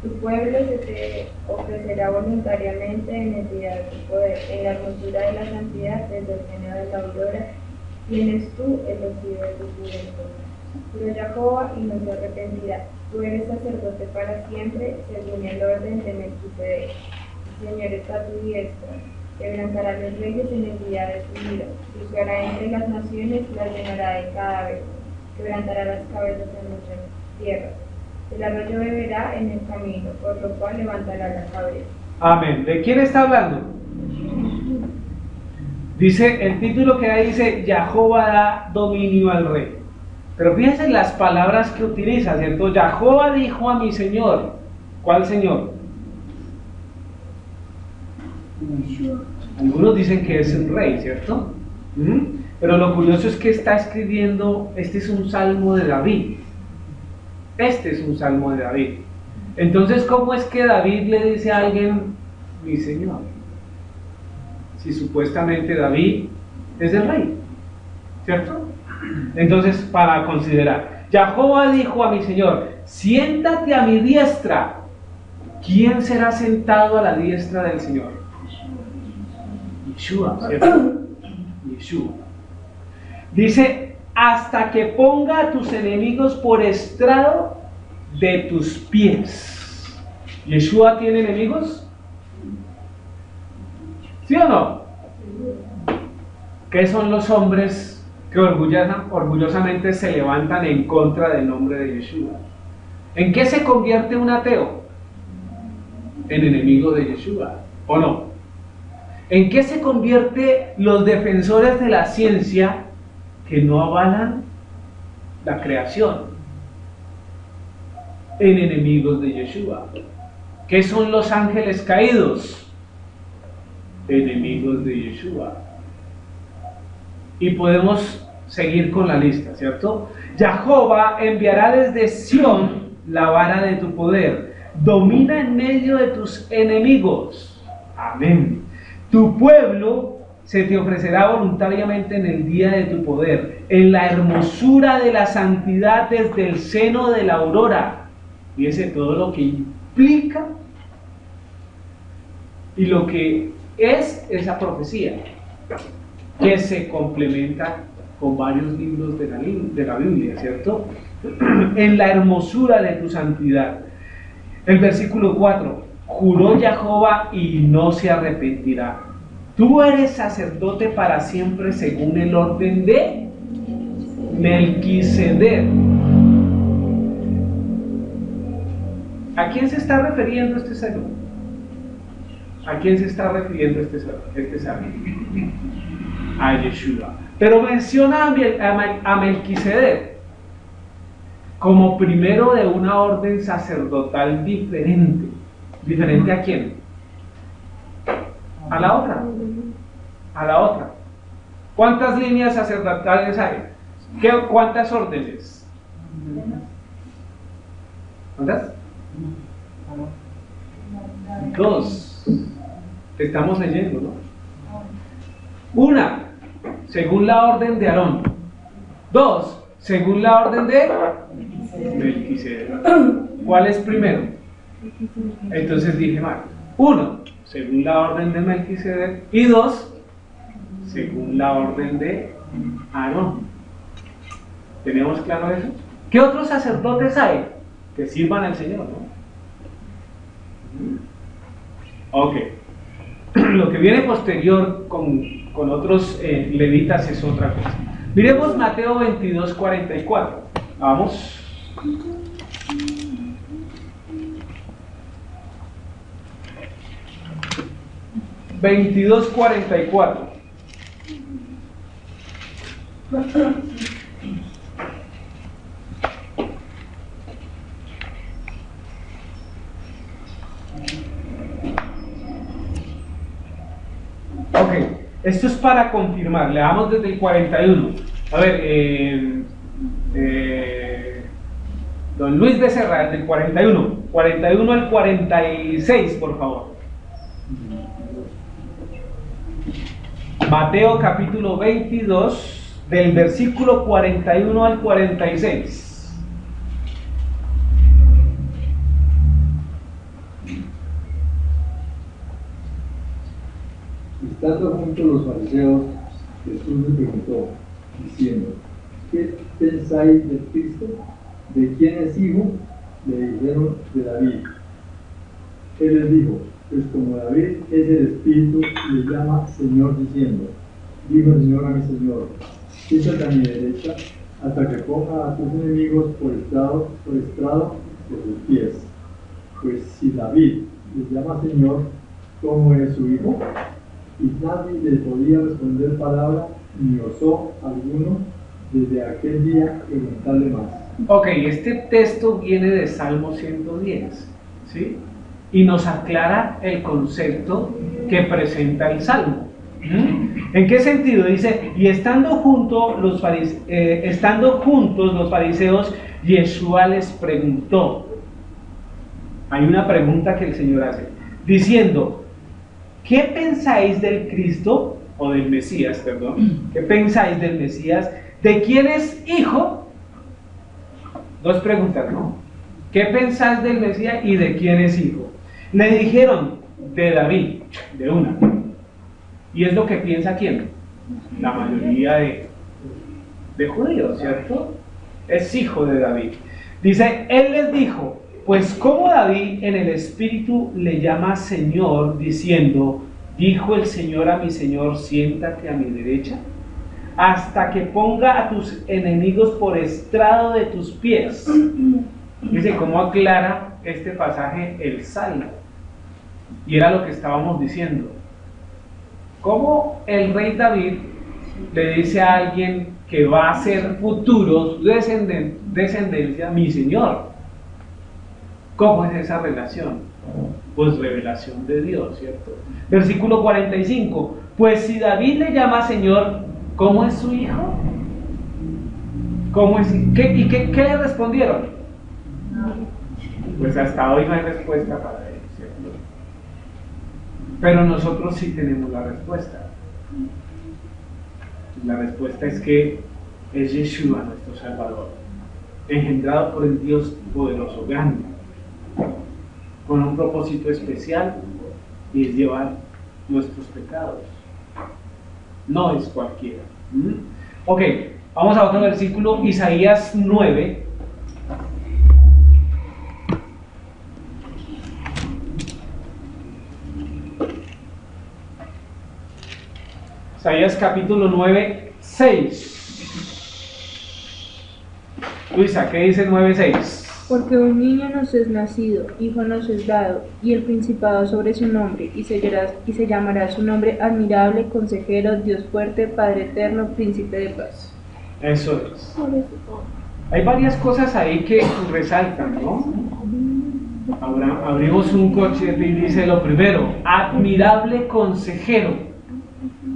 Tu pueblo se te ofrecerá voluntariamente en el día de tu poder, en la hermosura de la santidad, desde el seno de la aurora, tienes tú el rocío de tu juventud. Juró Jehová y no se arrepentirá. Tú eres sacerdote para siempre, según el orden de Melquisedec. El Señor está a tu diestra, quebrantará los reyes en el día de tu ira, juzgará entre las naciones, las llenará de cadáveres, quebrantará las cabezas en muchas tierras. El arroyo beberá en el camino, por lo cual levantará la cabeza. Amén. ¿De quién está hablando? Dice, el título que ahí dice, Jehová da dominio al rey. Pero fíjense las palabras que utiliza, ¿cierto? Jehová dijo a mi Señor. ¿Cuál Señor? Algunos dicen que es un rey, ¿cierto? Pero lo curioso es que está escribiendo, este es un salmo de David. Este es un salmo de David. Entonces, ¿cómo es que David le dice a alguien, mi Señor? Si supuestamente David es el rey, ¿cierto? Entonces, para considerar, Jehová dijo a mi Señor, siéntate a mi diestra. ¿Quién será sentado a la diestra del Señor? Yeshua, ¿cierto? Yeshua. Dice, hasta que ponga a tus enemigos por estrado de tus pies. ¿Yeshua tiene enemigos? ¿Sí o no? ¿Qué son los hombres que orgullosamente se levantan en contra del nombre de Yeshua? ¿En qué se convierte un ateo? En enemigo de Yeshua, ¿o no? ¿En qué se convierte los defensores de la ciencia que no avalan la creación? En enemigos de Yeshua. ¿Qué son los ángeles caídos? Enemigos de Yeshua. Y podemos seguir con la lista, ¿cierto? Jehová enviará desde Sión la vara de tu poder. Domina en medio de tus enemigos. Amén. Tu pueblo se te ofrecerá voluntariamente en el día de tu poder, en la hermosura de la santidad desde el seno de la aurora. Fíjese todo lo que implica y lo que es esa profecía, que se complementa con varios libros de la Biblia, ¿cierto? En la hermosura de tu santidad. El versículo 4, juró Jehová y no se arrepentirá. Tú eres sacerdote para siempre según el orden de Melquisedec. ¿A quién se está refiriendo este salmo? ¿A quién se está refiriendo este salmo? A Yeshua. Pero menciona a Melquisedec como primero de una orden sacerdotal diferente. ¿Diferente a quién? A la otra. A la otra. ¿Cuántas líneas sacerdotales hay? ¿Cuántas órdenes? ¿Cuántas? 2. Estamos leyendo, ¿no? Una, según la orden de Aarón. 2, según la orden de Melquisedec. ¿Cuál es primero? Entonces dije mal. 1, según la orden de Melquisedec. Y 2, según la orden de Aarón. ¿Tenemos claro eso? ¿Qué otros sacerdotes hay que sirvan al Señor, no? Ok. Lo que viene posterior con otros levitas es otra cosa. Miremos Mateo 22, 44. Vamos. Veintidós 44. Ok, esto es para confirmar. Le damos desde el 41. A ver, don Luis Becerra, desde el 41. 41 al 46, por favor. Mateo capítulo 22, del versículo 41 al 46. Estando juntos los fariseos, Jesús les preguntó, diciendo, ¿qué pensáis del Cristo? ¿De quién es hijo? Le dijeron, de David. Él les dijo, pues como David es el Espíritu, le llama Señor diciendo, dijo el Señor a mi Señor, siéntate a mi derecha, hasta que ponga a tus enemigos por estrado de tus pies. Pues si David le llama Señor, ¿cómo es su hijo? Y nadie le podía responder palabra, ni osó alguno desde aquel día preguntarle más. Ok, este texto viene de Salmo 110, ¿sí? Y nos aclara el concepto que presenta el Salmo. ¿En qué sentido? Dice, y estando juntos los fariseos, Yeshua les preguntó. Hay una pregunta que el Señor hace, diciendo, ¿qué pensáis del Cristo, o del Mesías, perdón? ¿Qué pensáis del Mesías? ¿De quién es hijo? Dos preguntas, ¿no? ¿Qué pensáis del Mesías y de quién es hijo? Le dijeron, de David, de una. Y es lo que piensa ¿quién? La mayoría de judíos, ¿cierto? Es hijo de David. Dice, él les dijo, pues como David en el espíritu le llama Señor, diciendo, dijo el Señor a mi Señor, siéntate a mi derecha, hasta que ponga a tus enemigos por estrado de tus pies. Dice, ¿cómo aclara este pasaje el Salmo? Y era lo que estábamos diciendo. ¿Cómo el rey David le dice a alguien que va a ser futuro, su descendencia, mi Señor? ¿Cómo es esa relación? Pues revelación de Dios, ¿cierto? Versículo 45. Pues si David le llama Señor, ¿cómo es su hijo? ¿Cómo es? ¿Qué le respondieron? Pues hasta hoy no hay respuesta para él, ¿cierto? Pero nosotros sí tenemos la respuesta. La respuesta es que es Yeshua nuestro Salvador, engendrado por el Dios poderoso, grande, con un propósito especial, y es llevar nuestros pecados. No es cualquiera. Ok, vamos a otro versículo, Isaías 9. Isaías capítulo 9, 6. Luisa, ¿qué dice 9, 6? Porque un niño nos es nacido, hijo nos es dado, y el principado sobre su nombre, y se llamará su nombre admirable, consejero, Dios fuerte, Padre eterno, príncipe de paz. Eso es. Hay varias cosas ahí que resaltan, ¿no? Ahora abrimos un coche y dice lo primero, admirable consejero.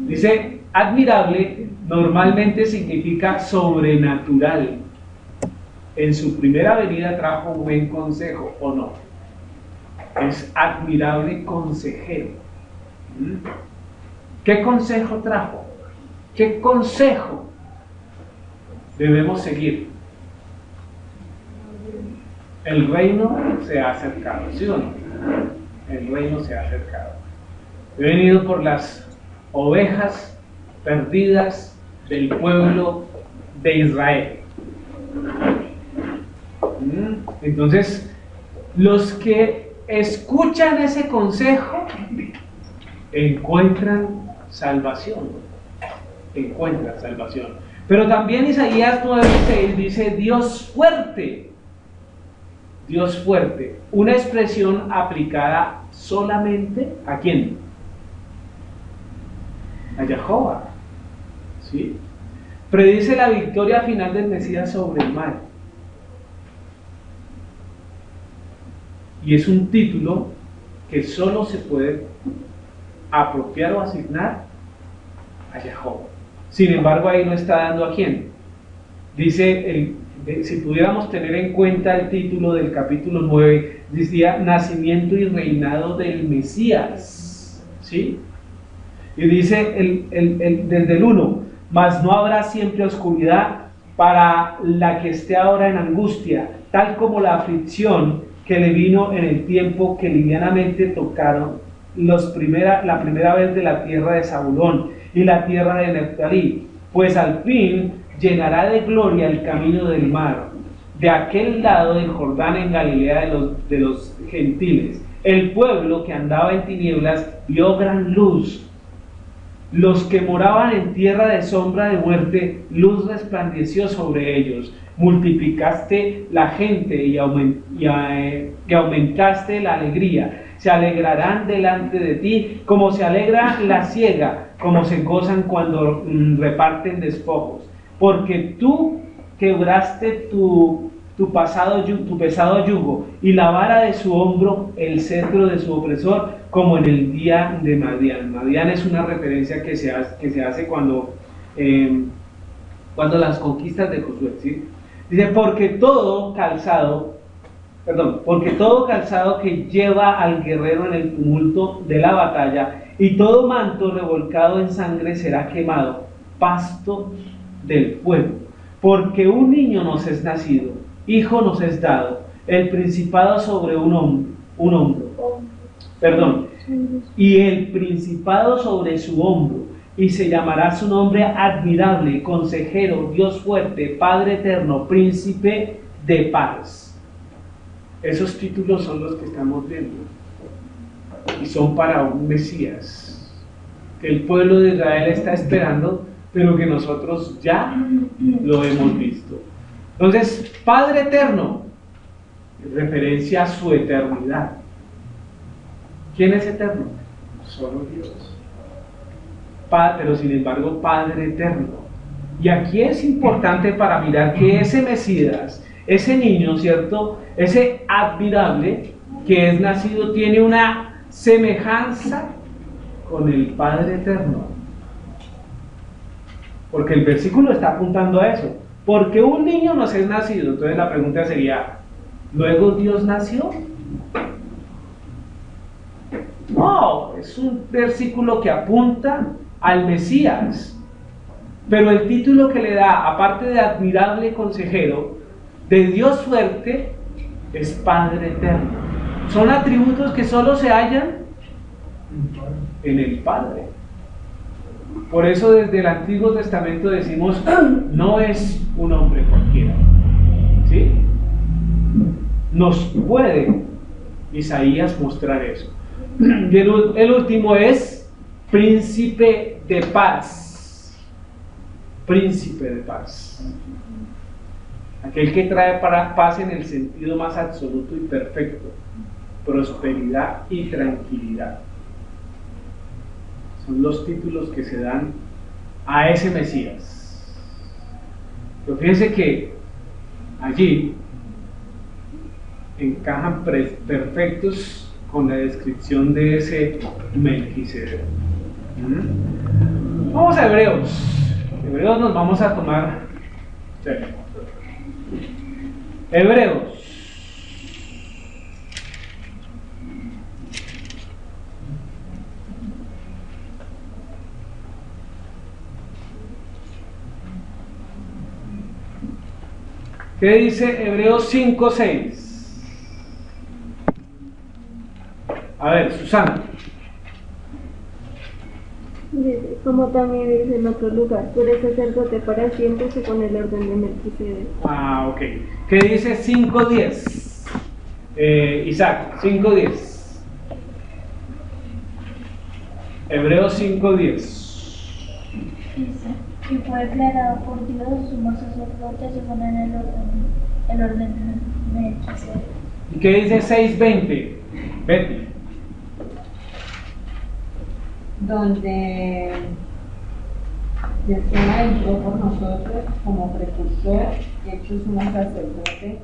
Dice, admirable normalmente significa sobrenatural. En su primera venida trajo un buen consejo, ¿o no? Es admirable consejero. ¿Qué consejo trajo? ¿Qué consejo debemos seguir? El reino se ha acercado, ¿sí o no? El reino se ha acercado. He venido por las ovejas perdidas del pueblo de Israel. Entonces, los que escuchan ese consejo encuentran salvación. Encuentran salvación. Pero también Isaías 9:6 dice Dios fuerte. Dios fuerte. Una expresión aplicada solamente ¿a quién? A Jehová, ¿sí? Predice la victoria final del Mesías sobre el mal. Y es un título que solo se puede apropiar o asignar a Jehová. Sin embargo, ahí no está dando a quién. Dice, si pudiéramos tener en cuenta el título del capítulo 9, decía nacimiento y reinado del Mesías, ¿sí? Y dice desde el 1, mas no habrá siempre oscuridad para la que esté ahora en angustia, tal como la aflicción que le vino en el tiempo que livianamente tocaron la primera vez de la tierra de Zabulón y la tierra de Neftalí, pues al fin llenará de gloria el camino del mar, de aquel lado del Jordán en Galilea de los gentiles. El pueblo que andaba en tinieblas vio gran luz. Los que moraban en tierra de sombra de muerte, luz resplandeció sobre ellos. Multiplicaste la gente y aumentaste la alegría. Se alegrarán delante de ti, como se alegra la siega, como se gozan cuando reparten despojos. Porque tú quebraste tu pesado yugo, y la vara de su hombro, el cetro de su opresor, como en el día de Madián. Madián es una referencia que se hace cuando las conquistas de Josué, ¿sí? Dice, porque todo calzado que lleva al guerrero en el tumulto de la batalla, y todo manto revolcado en sangre será quemado, pasto del fuego. Porque un niño nos es nacido, hijo nos es dado, el principado sobre un hombro. y el principado sobre su hombro, y se llamará su nombre admirable, consejero, Dios fuerte, Padre eterno, príncipe de paz. Esos títulos son los que estamos viendo, y son para un Mesías, que el pueblo de Israel está esperando, pero que nosotros ya lo hemos visto. Entonces, Padre eterno, en referencia a su eternidad. ¿Quién es eterno? Solo Dios. Pero sin embargo, Padre eterno. Y aquí es importante para mirar que ese Mesías, ese niño, ¿cierto? Ese admirable que es nacido, tiene una semejanza con el Padre eterno. Porque el versículo está apuntando a eso. Porque un niño nos es nacido. Entonces la pregunta sería, ¿luego Dios nació? No, es un versículo que apunta al Mesías. Pero el título que le da, aparte de admirable consejero, de Dios fuerte, es Padre eterno. Son atributos que solo se hallan en el Padre. Por eso desde el Antiguo Testamento decimos, no es un hombre cualquiera. ¿Sí? Nos puede Isaías mostrar eso. Y el último es príncipe de paz. Príncipe de paz. Aquel que trae paz en el sentido más absoluto y perfecto. Prosperidad y tranquilidad. Son los títulos que se dan a ese Mesías. Pero fíjense que allí encajan perfectos con la descripción de ese Melquisedec. Vamos a Hebreos. Hebreos nos vamos a tomar. Hebreos. ¿Qué dice Hebreos 5:6? A ver, Susana. Como también dice en otro lugar, tú eres sacerdote para siempre según el orden de Melquisedec. Ah, ok. ¿Qué dice 5:10? Isaac, 5:10. Hebreos 5:10. Dice, y fue declarado por Dios sumo sacerdote según el orden de Melquisedec. ¿Y qué dice 6:20? Betty. Donde Yeshua entró por nosotros como precursor, hecho sumo sacerdote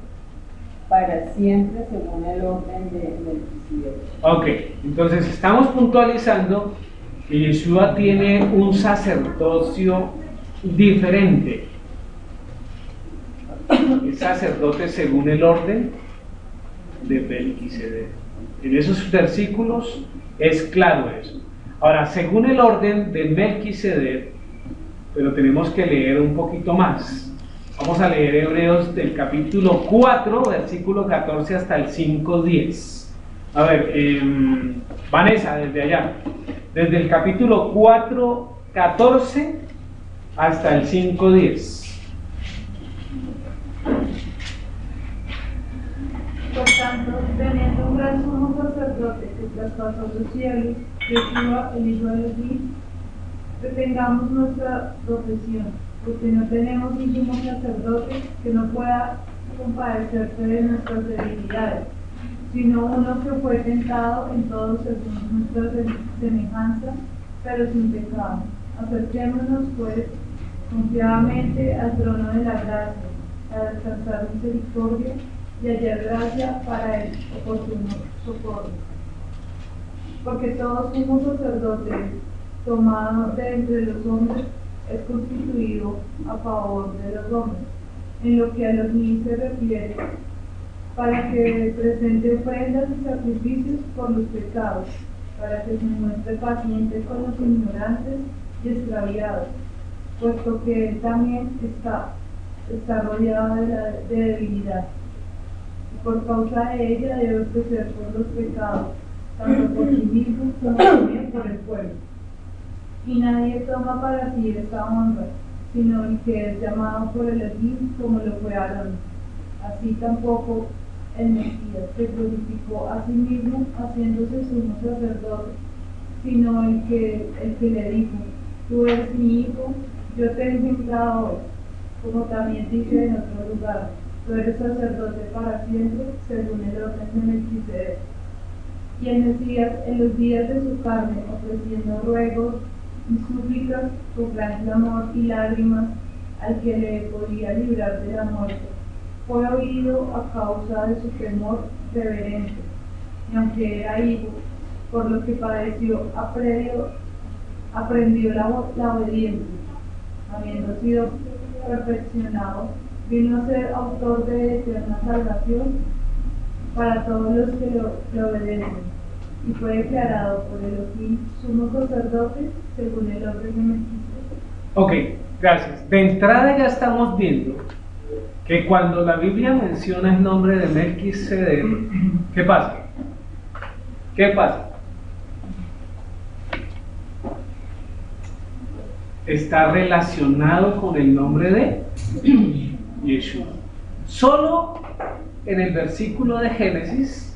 para siempre según el orden de Melquisedec. Ok, entonces estamos puntualizando que Yeshua tiene un sacerdocio diferente. Es sacerdote según el orden de Melquisedec. En esos versículos es claro eso. Ahora, según el orden de Melquisedec, pero tenemos que leer un poquito más. Vamos a leer Hebreos del capítulo 4, versículo 14 hasta el 5:10. A ver, Vanessa, desde allá. Desde el capítulo 4, 14 hasta el 5:10. Por tanto, teniendo un gran sumo sacerdote que traspasó los cielos, Yeshua, el Hijo de Dios, retengamos nuestra profesión, porque no tenemos un sumo sacerdote que no pueda compadecerse de nuestras debilidades, sino uno que fue tentado en todo según nuestra semejanza, pero sin pecado. Acerquémonos, pues, confiadamente al trono de la gracia, para alcanzar misericordia y hallar gracia para el oportuno socorro. Porque todo sumo sacerdote tomado de entre los hombres es constituido a favor de los hombres, en lo que a los niños se refiere, para que presente ofrendas y sacrificios por los pecados, para que se muestre paciente con los ignorantes y extraviados, puesto que él también está rodeado de debilidad. Y por causa de ella debe ofrecer por los pecados, tanto por sí mismo como también por el pueblo. Y nadie toma para sí esta honra, sino el que es llamado por el Elohim, como lo fue Aarón. Así tampoco el Mesías se glorificó a sí mismo, haciéndose sumo sacerdote, sino el que le dijo: tú eres mi hijo, yo te he engendrado hoy. Como también dice en otro lugar: tú eres sacerdote para siempre, según el orden de Melquisedec. Y el Mesías, en los días de su carne, ofreciendo ruegos y súplicas con gran clamor y lágrimas al que le podía librar de la muerte, fue oído a causa de su temor reverente, y aunque era hijo, por lo que padeció, aprendió la obediencia, habiendo sido perfeccionado, vino a ser autor de eterna salvación para todos los que lo obedecen, y fue declarado por Elohim sumo sacerdote según el orden de Melquisedec. Ok, gracias. De entrada ya estamos viendo que cuando la Biblia menciona el nombre de Melquisedec, ¿qué pasa? ¿Qué pasa? Está relacionado con el nombre de Yeshua. Solo en el versículo de Génesis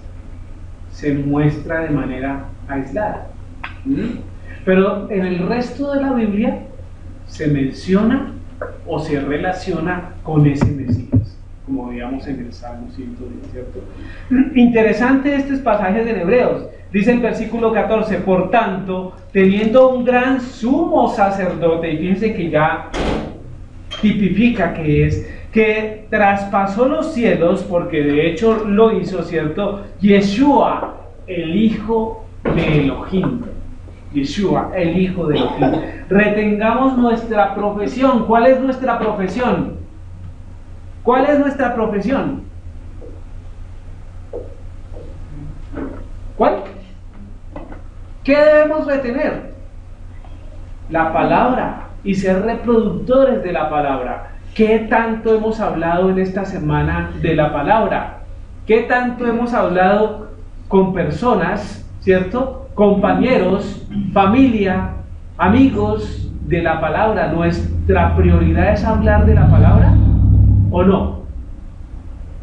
se muestra de manera aislada. Pero en el resto de la Biblia se menciona o se relaciona con ese Mesías, como veíamos en el Salmo 110, ¿cierto? Interesante estos pasajes en Hebreos. Dice el versículo 14: por tanto, teniendo un gran sumo sacerdote, y fíjense que ya tipifica que traspasó los cielos, porque de hecho lo hizo, ¿cierto? Yeshua, el hijo de Elohim. Yeshua, el hijo de Elohim. Retengamos nuestra profesión. ¿Cuál es nuestra profesión? ¿Cuál es nuestra profesión? ¿Cuál? ¿Qué debemos retener? La palabra y ser reproductores de la palabra. ¿Qué tanto hemos hablado en esta semana de la palabra? ¿Qué tanto hemos hablado con personas, ¿cierto? Compañeros, familia, amigos de la palabra? ¿Nuestra prioridad es hablar de la palabra o no?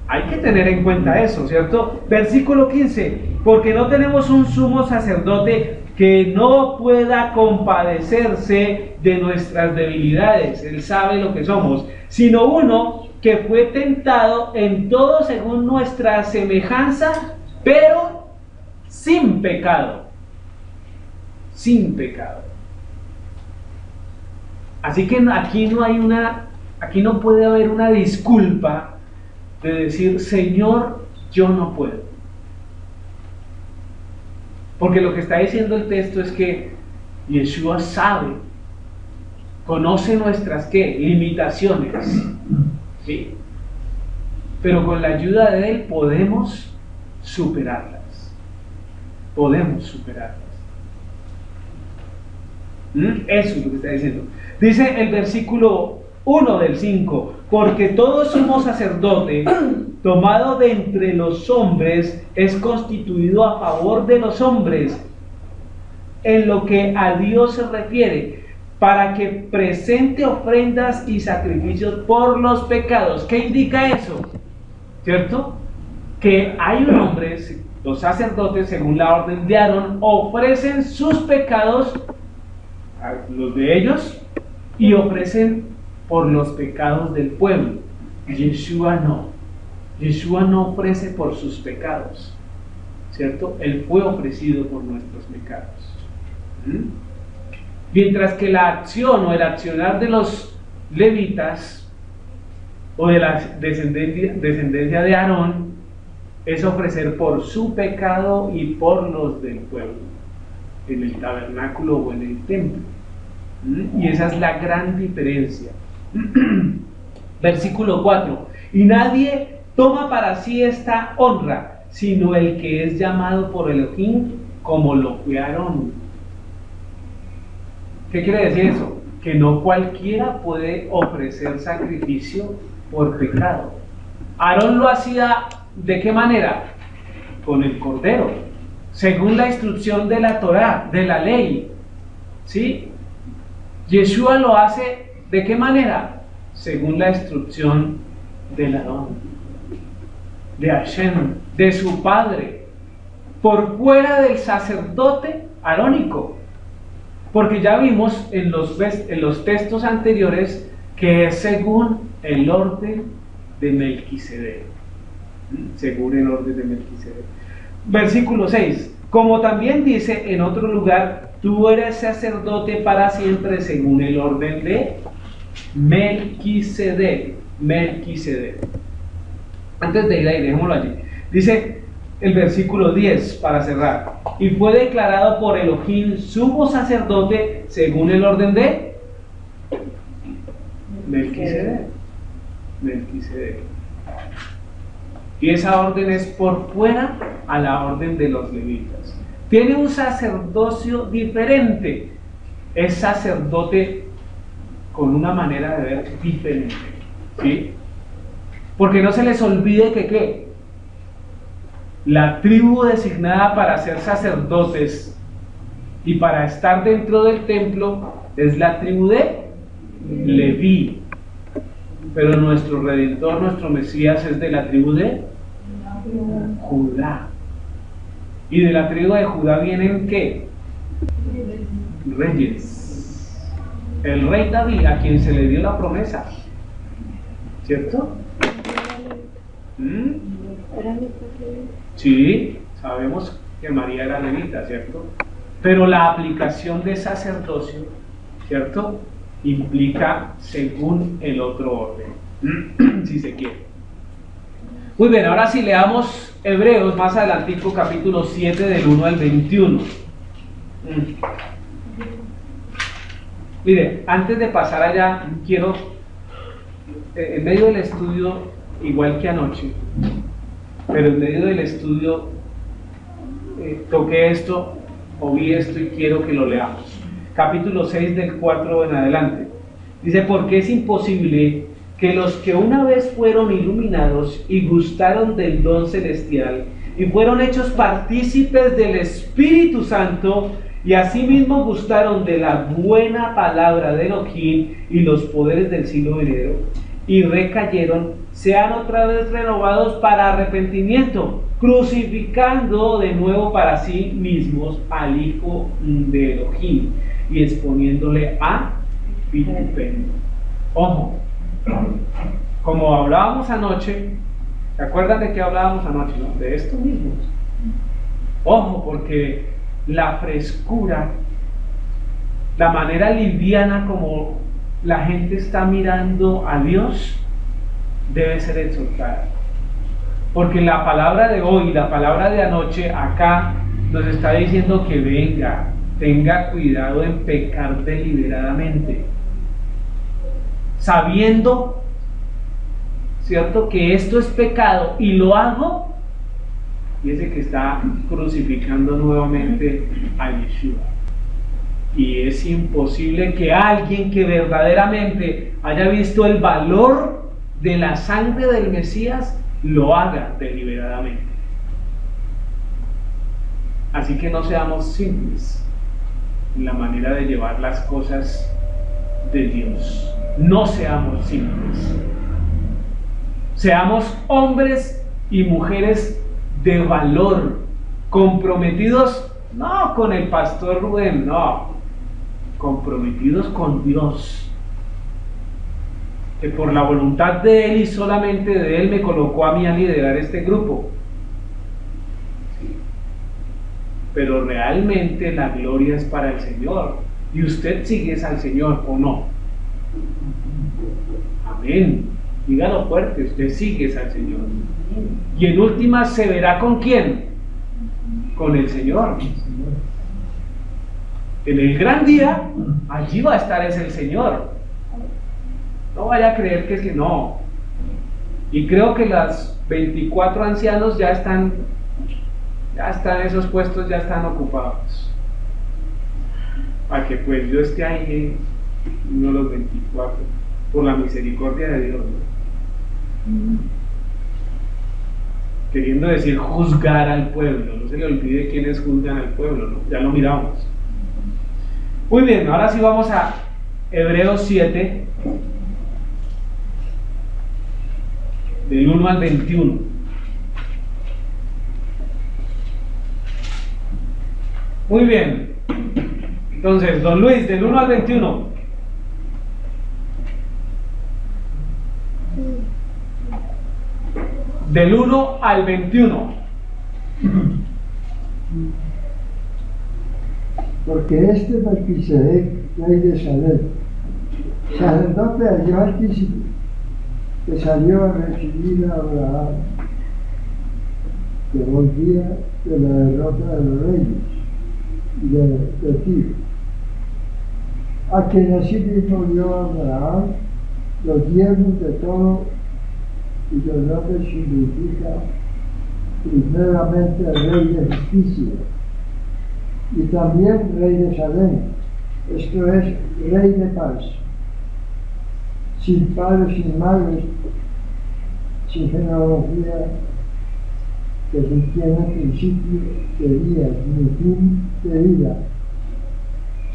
Hay que tener en cuenta eso, ¿cierto? Versículo 15: porque no tenemos un sumo sacerdote que no pueda compadecerse de nuestras debilidades, él sabe lo que somos, sino uno que fue tentado en todo según nuestra semejanza, pero sin pecado. Sin pecado. Así que aquí no puede haber una disculpa de decir: Señor, yo no puedo. Porque lo que está diciendo el texto es que Yeshua sabe, conoce nuestras limitaciones, ¿sí? Pero con la ayuda de Él podemos superarlas. Podemos superarlas. Eso es lo que está diciendo. Dice el versículo 1 del 5: porque todo sumo sacerdote tomado de entre los hombres es constituido a favor de los hombres en lo que a Dios se refiere, para que presente ofrendas y sacrificios por los pecados. ¿Qué indica eso? ¿Cierto? Que hay un hombre, los sacerdotes según la orden de Aarón ofrecen sus pecados, los de ellos, y ofrecen por los pecados del pueblo. Yeshua no. Yeshua no ofrece por sus pecados, ¿cierto? Él fue ofrecido por nuestros pecados. Mientras que la acción o el accionar de los levitas o de la descendencia de Aarón es ofrecer por su pecado y por los del pueblo, en el tabernáculo o en el templo. Y esa es la gran diferencia. Versículo 4: y nadie toma para sí esta honra, sino el que es llamado por Elohim, como lo fue Aarón. ¿Qué quiere decir eso? Que no cualquiera puede ofrecer sacrificio por pecado. Aarón lo hacía ¿de qué manera? Con el cordero, según la instrucción de la Torá, de la ley. ¿Sí? Yeshua lo hace, ¿de qué manera? Según la instrucción del Adón, de Hashem, de su padre, por fuera del sacerdote arónico. Porque ya vimos en los textos anteriores que es según el orden de Melquisedec. Según el orden de Melquisedec. Versículo 6. Como también dice en otro lugar, tú eres sacerdote para siempre según el orden de Melquisedec. Melquisedec. Antes de ir ahí, dejémoslo allí. Dice el versículo 10 para cerrar. Y fue declarado por Elohim sumo sacerdote según el orden de Melquisedec. Melquisedec. Y esa orden es por fuera a la orden de los levitas. Tiene un sacerdocio diferente. Es sacerdote con una manera de ver diferente. ¿Sí? Porque no se les olvide que ¿qué? La tribu designada para ser sacerdotes y para estar dentro del templo es la tribu de Leví. Pero nuestro Redentor, nuestro Mesías es de la tribu de Judá. Y de la tribu de Judá vienen ¿qué? Reyes. El rey David, a quien se le dio la promesa, ¿cierto? Sí, sabemos que María era levita, ¿cierto? Pero la aplicación de sacerdocio, ¿cierto?, implica según el otro orden, si se quiere. Muy bien, ahora sí leamos Hebreos más adelantico, capítulo 7 del 1 al 21. Mire, antes de pasar allá, quiero, en medio del estudio, igual que anoche, pero en medio del estudio toqué esto, oí esto y quiero que lo leamos. Capítulo 6 del 4 en adelante. Dice, porque es imposible que los que una vez fueron iluminados y gustaron del don celestial y fueron hechos partícipes del Espíritu Santo y asimismo gustaron de la buena palabra de Elohim y los poderes del siglo venidero y recayeron, sean otra vez renovados para arrepentimiento, crucificando de nuevo para sí mismos al Hijo de Elohim y exponiéndole a vituperio. Ojo, como hablábamos anoche, ¿se acuerdan de qué hablábamos anoche? ¿No? De esto mismo. Ojo, porque la frescura, la manera liviana como la gente está mirando a Dios, debe ser exaltada. Porque la palabra de hoy, la palabra de anoche, acá nos está diciendo que venga, tenga cuidado en pecar deliberadamente, sabiendo, ¿cierto?, que esto es pecado y lo hago, y ese que está crucificando nuevamente a Yeshua. Y es imposible que alguien que verdaderamente haya visto el valor de la sangre del Mesías lo haga deliberadamente. Así que no seamos simples en la manera de llevar las cosas de Dios. No seamos simples. Seamos hombres y mujeres de valor, comprometidos no con el pastor Rubén, no, comprometidos con Dios, que por la voluntad de Él y solamente de Él me colocó a mí a liderar este grupo. Sí. Pero realmente la gloria es para el Señor, y usted sigue al Señor o no. Amén. Dígalo fuerte, usted sigue al Señor. Y en última se verá con quién, con el Señor. En el gran día, allí va a estar ese el Señor. No vaya a creer que es que no. Y creo que los 24 ancianos ya están esos puestos, ya están ocupados. Para que pues yo esté ahí en uno de los 24, por la misericordia de Dios, ¿no? queriendo decir juzgar al pueblo. No se le olvide quiénes juzgan al pueblo, ¿no? Ya lo miramos. Muy bien, ahora sí vamos a Hebreos 7, del 1 al 21. Muy bien. Entonces, don Luis, del 1 al 21. Del 1 al 21. Porque este Melquisedec, rey de Salem, sacerdote del Altísimo, que salió a recibir a Abraham, que volvía de la derrota de los reyes y de Tiro, a quien así mismo dio a Abraham los diezmos de todo, y los nombres significa primeramente rey de justicia y también rey de Salem, esto es, rey de paz, sin padres, sin madres, sin genealogía, que no tiene principio de días ni fin de vida,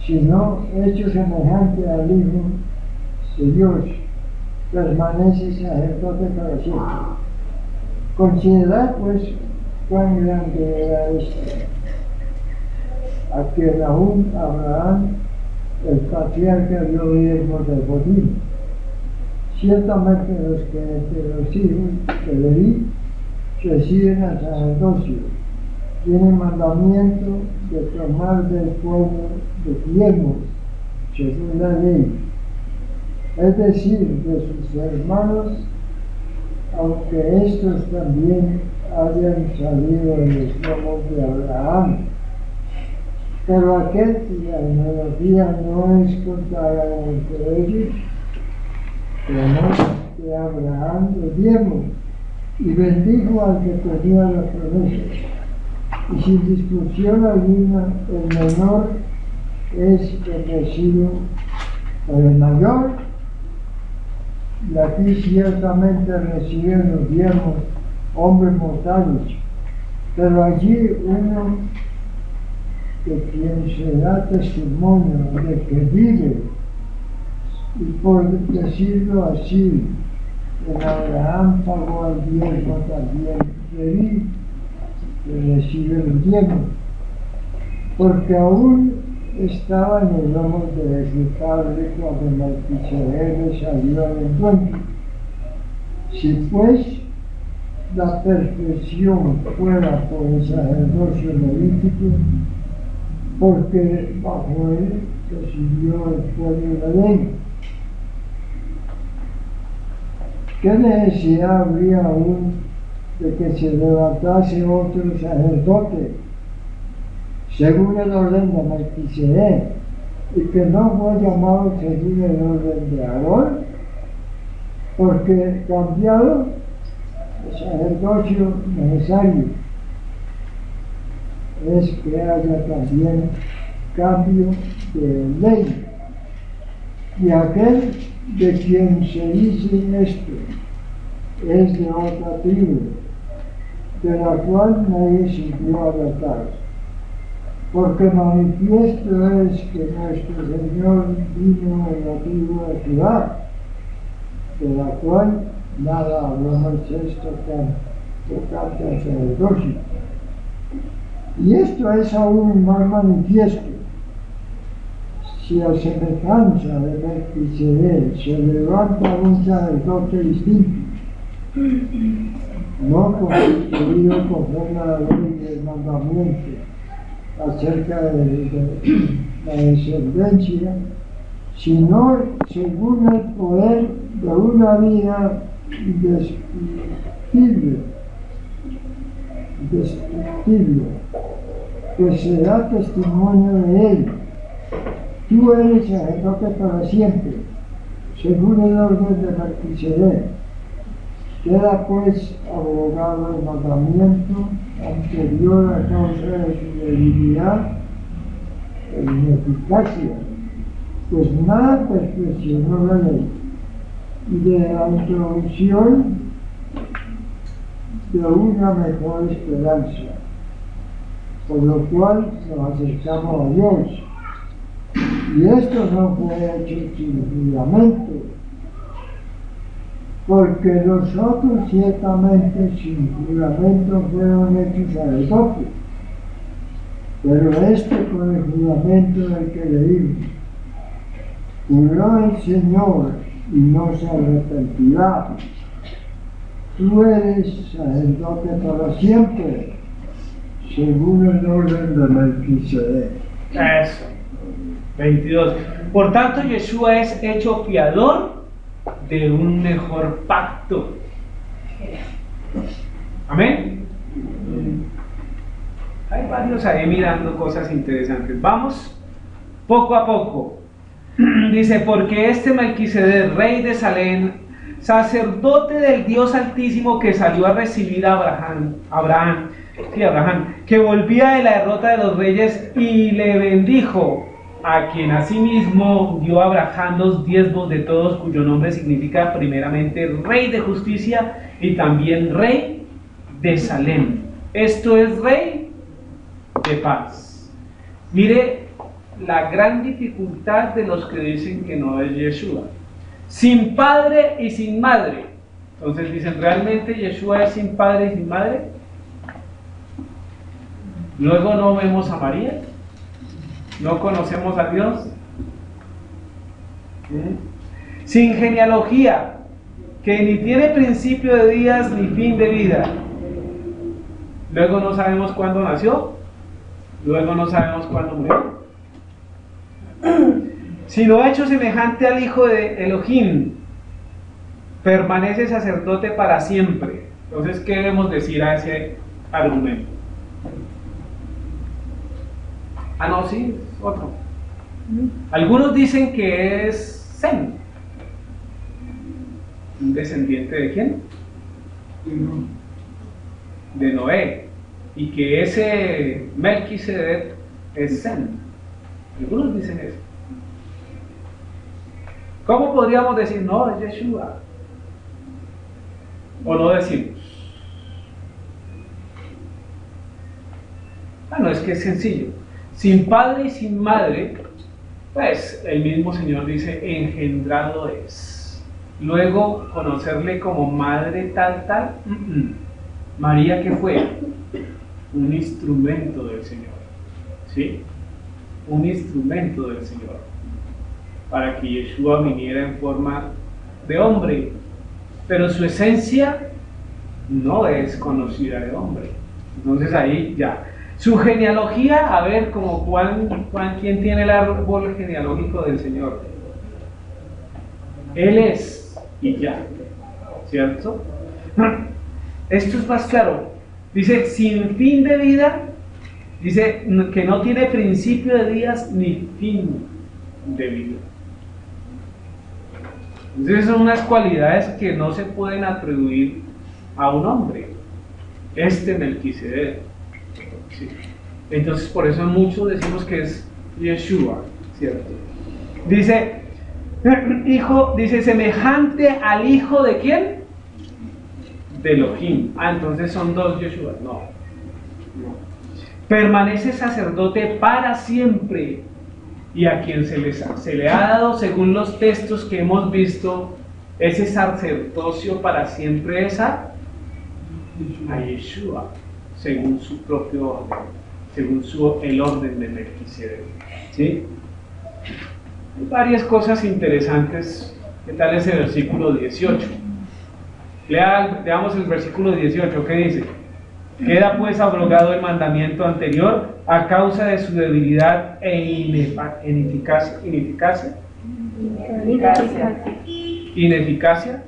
sino hecho semejante al Hijo de Dios, permanece sacerdote para siempre. Considerad pues cuán grande era esto, a quien aún Abraham, el patriarca, dio diezmos del botín. Ciertamente los que entre los hijos de Leví reciben al sacerdocio tienen mandamiento de tomar del pueblo de diezmos según la ley, es decir, de sus hermanos, aunque estos también hayan salido de los lomos de Abraham. Pero aquel cuya genealogía no es contada entre ellos, conoce de Abraham los diezmos y bendijo al que tenía las promesas. Y sin discusión alguna, el menor es bendecido por el mayor, y aquí ciertamente reciben los diezmos hombres mortales, pero allí uno de quien se da testimonio de que vive, y por decirlo así, en Abraham pagó al diezmo también Leví, que recibe los diezmos, porque aún estaba en el lomo de su padre cuando Melquisedec le salió al encuentro. Si pues la perfección fuera por el sacerdocio levítico, porque bajo él recibió el pueblo la ley, ¿qué necesidad habría aún de que se levantase otro sacerdote según el orden de Melquisedec, y que no fue llamado según el orden de Aarón? Porque cambiado el sacerdocio necesario es que haya también cambio de ley, y aquel de quien se dice esto es de otra tribu, de la cual nadie sintió alertar. Porque manifiesto es que nuestro Señor vino en la tribu de Judá, de la cual nada hablamos esto tocante al sacerdocio. Y esto es aún más manifiesto, si a semejanza de Melquisedec se levanta un sacerdote distinto, no constituido conforme a la ley del mandamiento acerca de la descendencia, sino según el poder de una vida indestructible, que se da testimonio de él. Tú eres sacerdote para siempre, según el orden de Melquisedec. Queda pues abrogado el mandamiento anterior a causa de su debilidad e ineficacia, pues nada perfeccionó la ley, y de la introducción de una mejor esperanza, por lo cual nos acercamos a Dios. Y esto no fue hecho sin juramento, porque los otros ciertamente sin juramento fueron hechos sacerdotes, pero este con el juramento del que leímos. Juró el Señor y no se arrepentirá. Tú eres sacerdote para siempre, según el orden de Melquisedec. Eso. 22. Por tanto, Yeshua es hecho fiador de un mejor pacto. Amén. Hay varios ahí mirando cosas interesantes. Vamos poco a poco. Dice, porque este Melquisedec, rey de Salem, sacerdote del Dios Altísimo, que salió a recibir a Abraham, que volvía de la derrota de los reyes y le bendijo, a quien asimismo dio a Abraham los diezmos de todos, cuyo nombre significa primeramente rey de justicia y también rey de Salem. Esto es rey de paz. Mire la gran dificultad de los que dicen que no es Yeshua. Sin padre y sin madre. Entonces dicen, ¿realmente Yeshua es sin padre y sin madre? Luego no vemos a María. ¿No conocemos a Dios? Sin genealogía, que ni tiene principio de días ni fin de vida. Luego no sabemos cuándo nació. Luego no sabemos cuándo murió. Sino hecho semejante al Hijo de Elohim, permanece sacerdote para siempre. Entonces, ¿qué debemos decir a ese argumento? Ah, no, sí, es otro. Algunos dicen que es Sem. ¿Un descendiente de quién? De Noé. Y que ese Melquisedec es Sem. Algunos dicen eso. ¿Cómo podríamos decir, no, es Yeshua? ¿O no decimos? Bueno, es que es sencillo. Sin padre y sin madre, pues el mismo Señor dice, engendrado es. Luego, conocerle como madre tal. María, ¿qué fue? Un instrumento del Señor. ¿Sí? Un instrumento del Señor. Para que Yeshua viniera en forma de hombre. Pero su esencia no es conocida de hombre. Entonces ahí ya. Su genealogía, a ver, como ¿quién tiene el árbol genealógico del Señor? Él es, y ya, ¿cierto? Esto es más claro. Dice, sin fin de vida, dice que no tiene principio de días ni fin de vida. Entonces son unas cualidades que no se pueden atribuir a un hombre. Este Melquisedec. Sí. Entonces por eso muchos decimos que es Yeshua, ¿cierto? Dice, hijo, dice semejante al hijo de ¿quién? De Elohim. Ah, entonces son dos Yeshua. No. Permanece sacerdote para siempre, y a quien se le ha dado, según los textos que hemos visto, ese sacerdocio para siempre es a Yeshua, según su propio orden, según el orden de Melquisedec. ¿Sí? Hay varias cosas interesantes. ¿Qué tal ese versículo 18? Leamos el versículo 18, ¿qué dice? Queda pues abrogado el mandamiento anterior a causa de su debilidad e ineficacia. Ineficacia.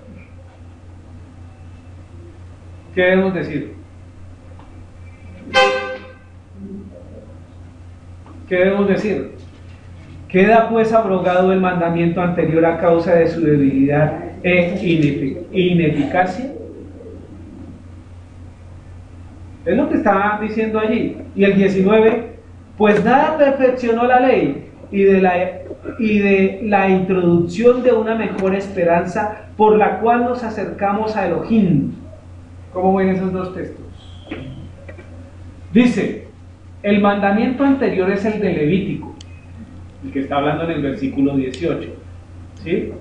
¿Qué debemos decir? ¿Qué debemos decir? Queda pues abrogado el mandamiento anterior a causa de su debilidad e ineficacia. Es lo que está diciendo allí. Y el 19, pues nada perfeccionó la ley y de la introducción de una mejor esperanza por la cual nos acercamos a Elohim. ¿Cómo ven esos dos textos? Dice, el mandamiento anterior es el de Levítico, el que está hablando en el versículo 18, ¿sí?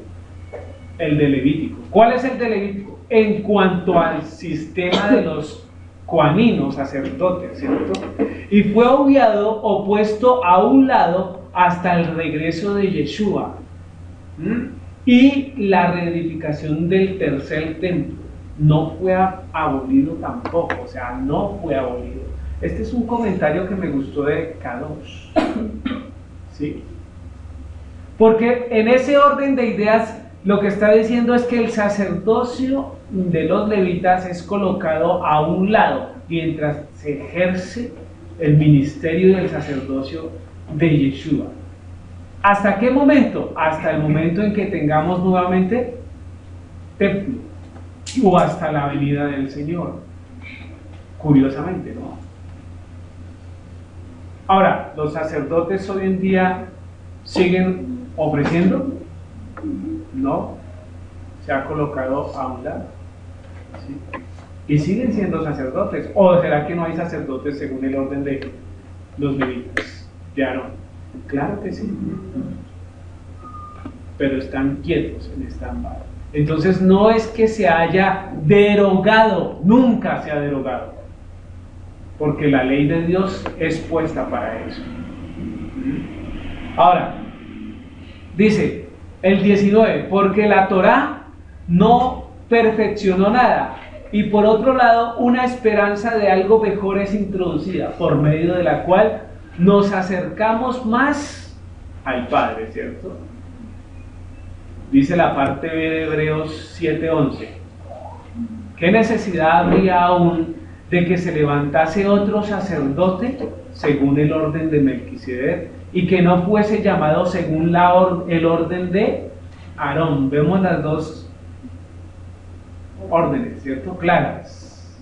El de Levítico. ¿Cuál es el de Levítico? En cuanto al sistema de los coaninos, sacerdotes, ¿cierto? Y fue obviado o puesto a un lado hasta el regreso de Yeshua y la reedificación del tercer templo. No fue abolido tampoco, o sea, no fue abolido. Este es un comentario que me gustó de Kadosh, ¿sí? Porque en ese orden de ideas lo que está diciendo es que el sacerdocio de los levitas es colocado a un lado mientras se ejerce el ministerio del sacerdocio de Yeshua. ¿Hasta qué momento? Hasta el momento en que tengamos nuevamente templo o hasta la venida del Señor. Curiosamente, ¿no? Ahora, ¿los sacerdotes hoy en día siguen ofreciendo? No, se ha colocado a un lado, ¿sí? Y siguen siendo sacerdotes. ¿O será que no hay sacerdotes según el orden de los levitas de Aarón? Claro que sí, pero están quietos en stand-by. Entonces no es que se haya derogado, nunca se ha derogado, porque la ley de Dios es puesta para eso. Ahora, dice el 19, porque la Torá no perfeccionó nada, y por otro lado una esperanza de algo mejor es introducida, por medio de la cual nos acercamos más al Padre, ¿cierto? Dice la parte B de Hebreos 7:11, ¿qué necesidad habría aún de que se levantase otro sacerdote según el orden de Melquisedec y que no fuese llamado según el orden de Aarón? Vemos las dos órdenes, ¿cierto? Claras.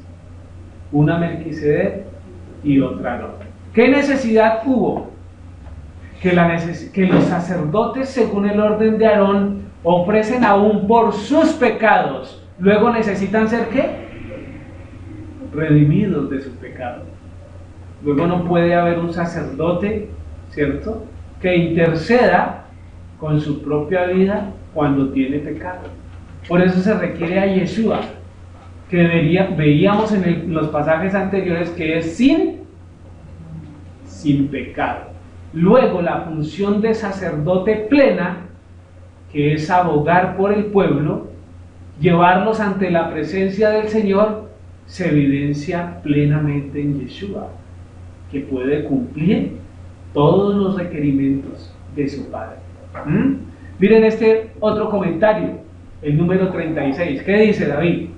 Una Melquisedec y otra Aarón. ¿Qué necesidad hubo? Que los sacerdotes según el orden de Aarón ofrecen aún por sus pecados. Luego necesitan ser ¿qué? Redimidos de sus pecados. Luego no puede haber un sacerdote, ¿cierto?, que interceda con su propia vida cuando tiene pecado. Por eso se requiere a Yeshua, que veíamos en los pasajes anteriores que es sin pecado. Luego la función de sacerdote plena, que es abogar por el pueblo, llevarlos ante la presencia del Señor, se evidencia plenamente en Yeshua, que puede cumplir todos los requerimientos de su Padre. Miren este otro comentario, el número 36. ¿Qué dice David?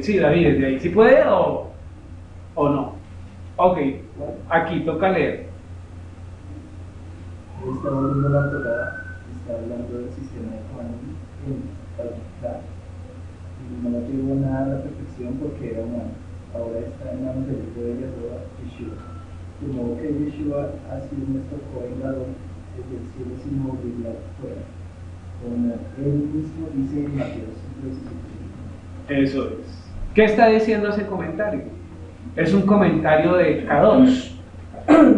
Sí, David, desde ahí. ¿Sí puede o no? Ok, aquí toca leer. Está hablando la Torá, está hablando del sistema de Juan en particular. Y no llegó nada a la perfección porque era humano. Ahora está en manos del Hijo de Yeshua. De modo que Yeshua ha sido nuestro Cohen Gadol desde el cielo sin movilidad fuera. Como él mismo dice en Mateo 5:17. Eso es. ¿Qué está diciendo ese comentario? Es un comentario de Kadosh.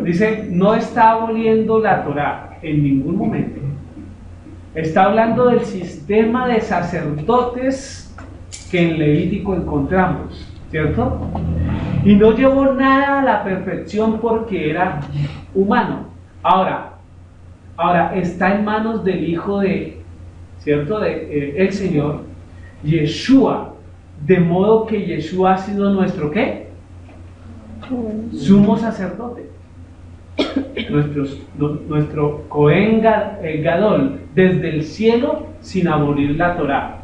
Dice, no está aboliendo la Torá en ningún momento. Está hablando del sistema de sacerdotes que en Levítico encontramos, ¿cierto? Y no llevó nada a la perfección porque era humano. Ahora está en manos del Hijo de, ¿cierto?, el Señor, Yeshua, de modo que Yeshua ha sido nuestro, ¿qué? Sumo sacerdote. Nuestro Cohen Gadol desde el cielo sin abolir la Torá.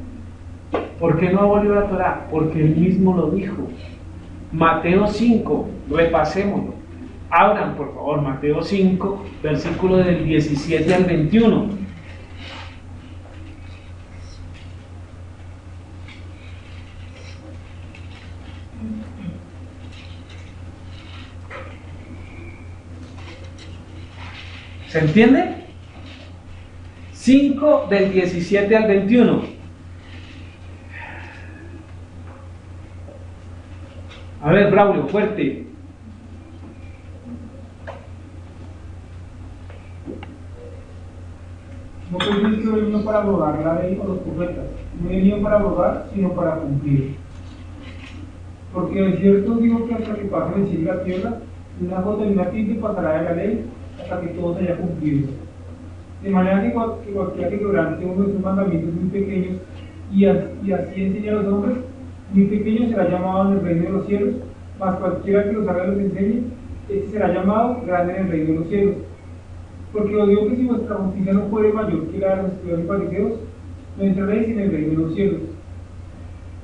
¿Por qué no abolió la Torá? Porque él mismo lo dijo. Mateo 5, repasémoslo. Abran por favor Mateo 5, versículo del 17 al 21. ¿Se entiende? 5 del 17 al 21. A ver, Braulio, fuerte. No pensé que no vino para abrogar la ley o los profetas, no vino para abrogar, sino para cumplir. Porque de cierto digo que hasta que pase el cielo y la tierra, una gota y una tilde pasará de la ley hasta que todo se haya cumplido. De manera que cualquiera que quebrante uno de sus mandamientos muy pequeños y así enseña a los hombres, muy pequeño será llamado en el reino de los cielos, mas cualquiera que los haga y los enseñe, este será llamado grande en el reino de los cielos. Porque os digo que si vuestra justicia no fuere mayor que la de los escribas y fariseos, no entraréis en el reino de los cielos.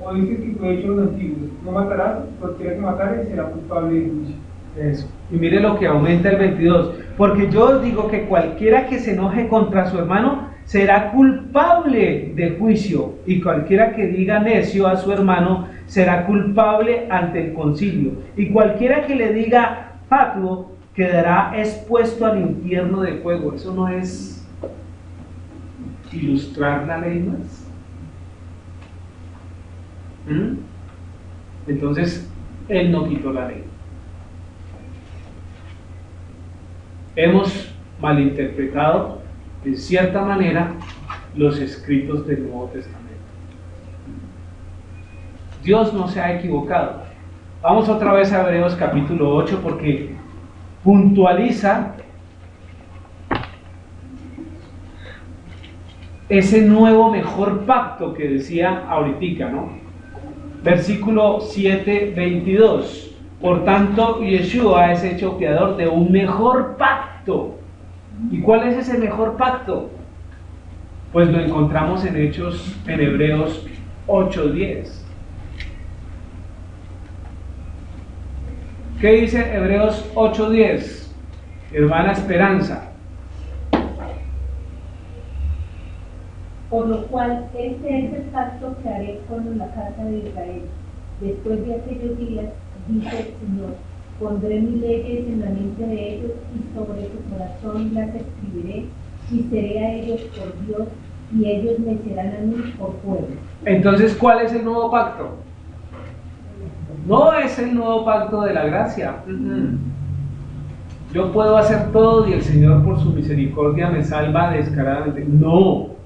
O dice que fue hecho los antiguos, no matarás, cualquiera que matare será culpable de juicio. Eso. Y mire lo que aumenta el 22. Porque yo os digo que cualquiera que se enoje contra su hermano será culpable de juicio, y cualquiera que diga necio a su hermano será culpable ante el concilio, y cualquiera que le diga fatuo quedará expuesto al infierno de fuego. ¿Eso no es ilustrar la ley más? Entonces, él no quitó la ley. Hemos malinterpretado en cierta manera los escritos del Nuevo Testamento. Dios no se ha equivocado. Vamos otra vez a Hebreos capítulo 8 porque puntualiza ese nuevo mejor pacto que decía ahorita, ¿no? Versículo 7, 22. Por tanto, Yeshua es hecho fiador de un mejor pacto. ¿Y cuál es ese mejor pacto? Pues lo encontramos en Hebreos 8:10. ¿Qué dice Hebreos 8:10? Hermana Esperanza. Por lo cual, este es el pacto que haré con la casa de Israel. Después de aquellos días, dice el Señor, pondré mis leyes en la mente de ellos y sobre su corazón las escribiré y seré a ellos por Dios y ellos me serán a mí por pueblo. Entonces, ¿cuál es el nuevo pacto? No es el nuevo pacto de la gracia. Yo puedo hacer todo y el Señor por su misericordia me salva descaradamente. No.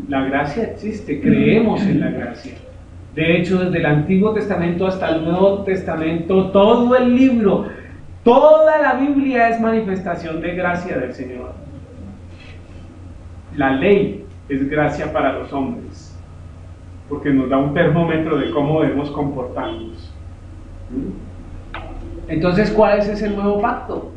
La gracia existe, creemos en la gracia. De hecho, desde el Antiguo Testamento hasta el Nuevo Testamento, todo el libro, toda la Biblia es manifestación de gracia del Señor. La ley es gracia para los hombres, porque nos da un termómetro de cómo debemos comportarnos. Entonces, ¿cuál es ese nuevo pacto?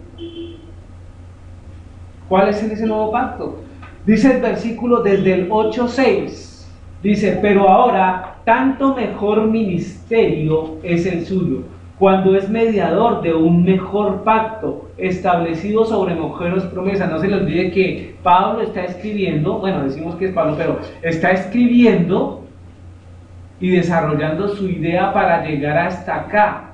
¿Cuál es ese nuevo pacto? Dice el versículo desde el 8:6, dice, pero ahora tanto mejor ministerio es el suyo, cuando es mediador de un mejor pacto, establecido sobre mejores promesas. No se les olvide que Pablo está escribiendo, bueno, decimos que es Pablo, pero está escribiendo y desarrollando su idea para llegar hasta acá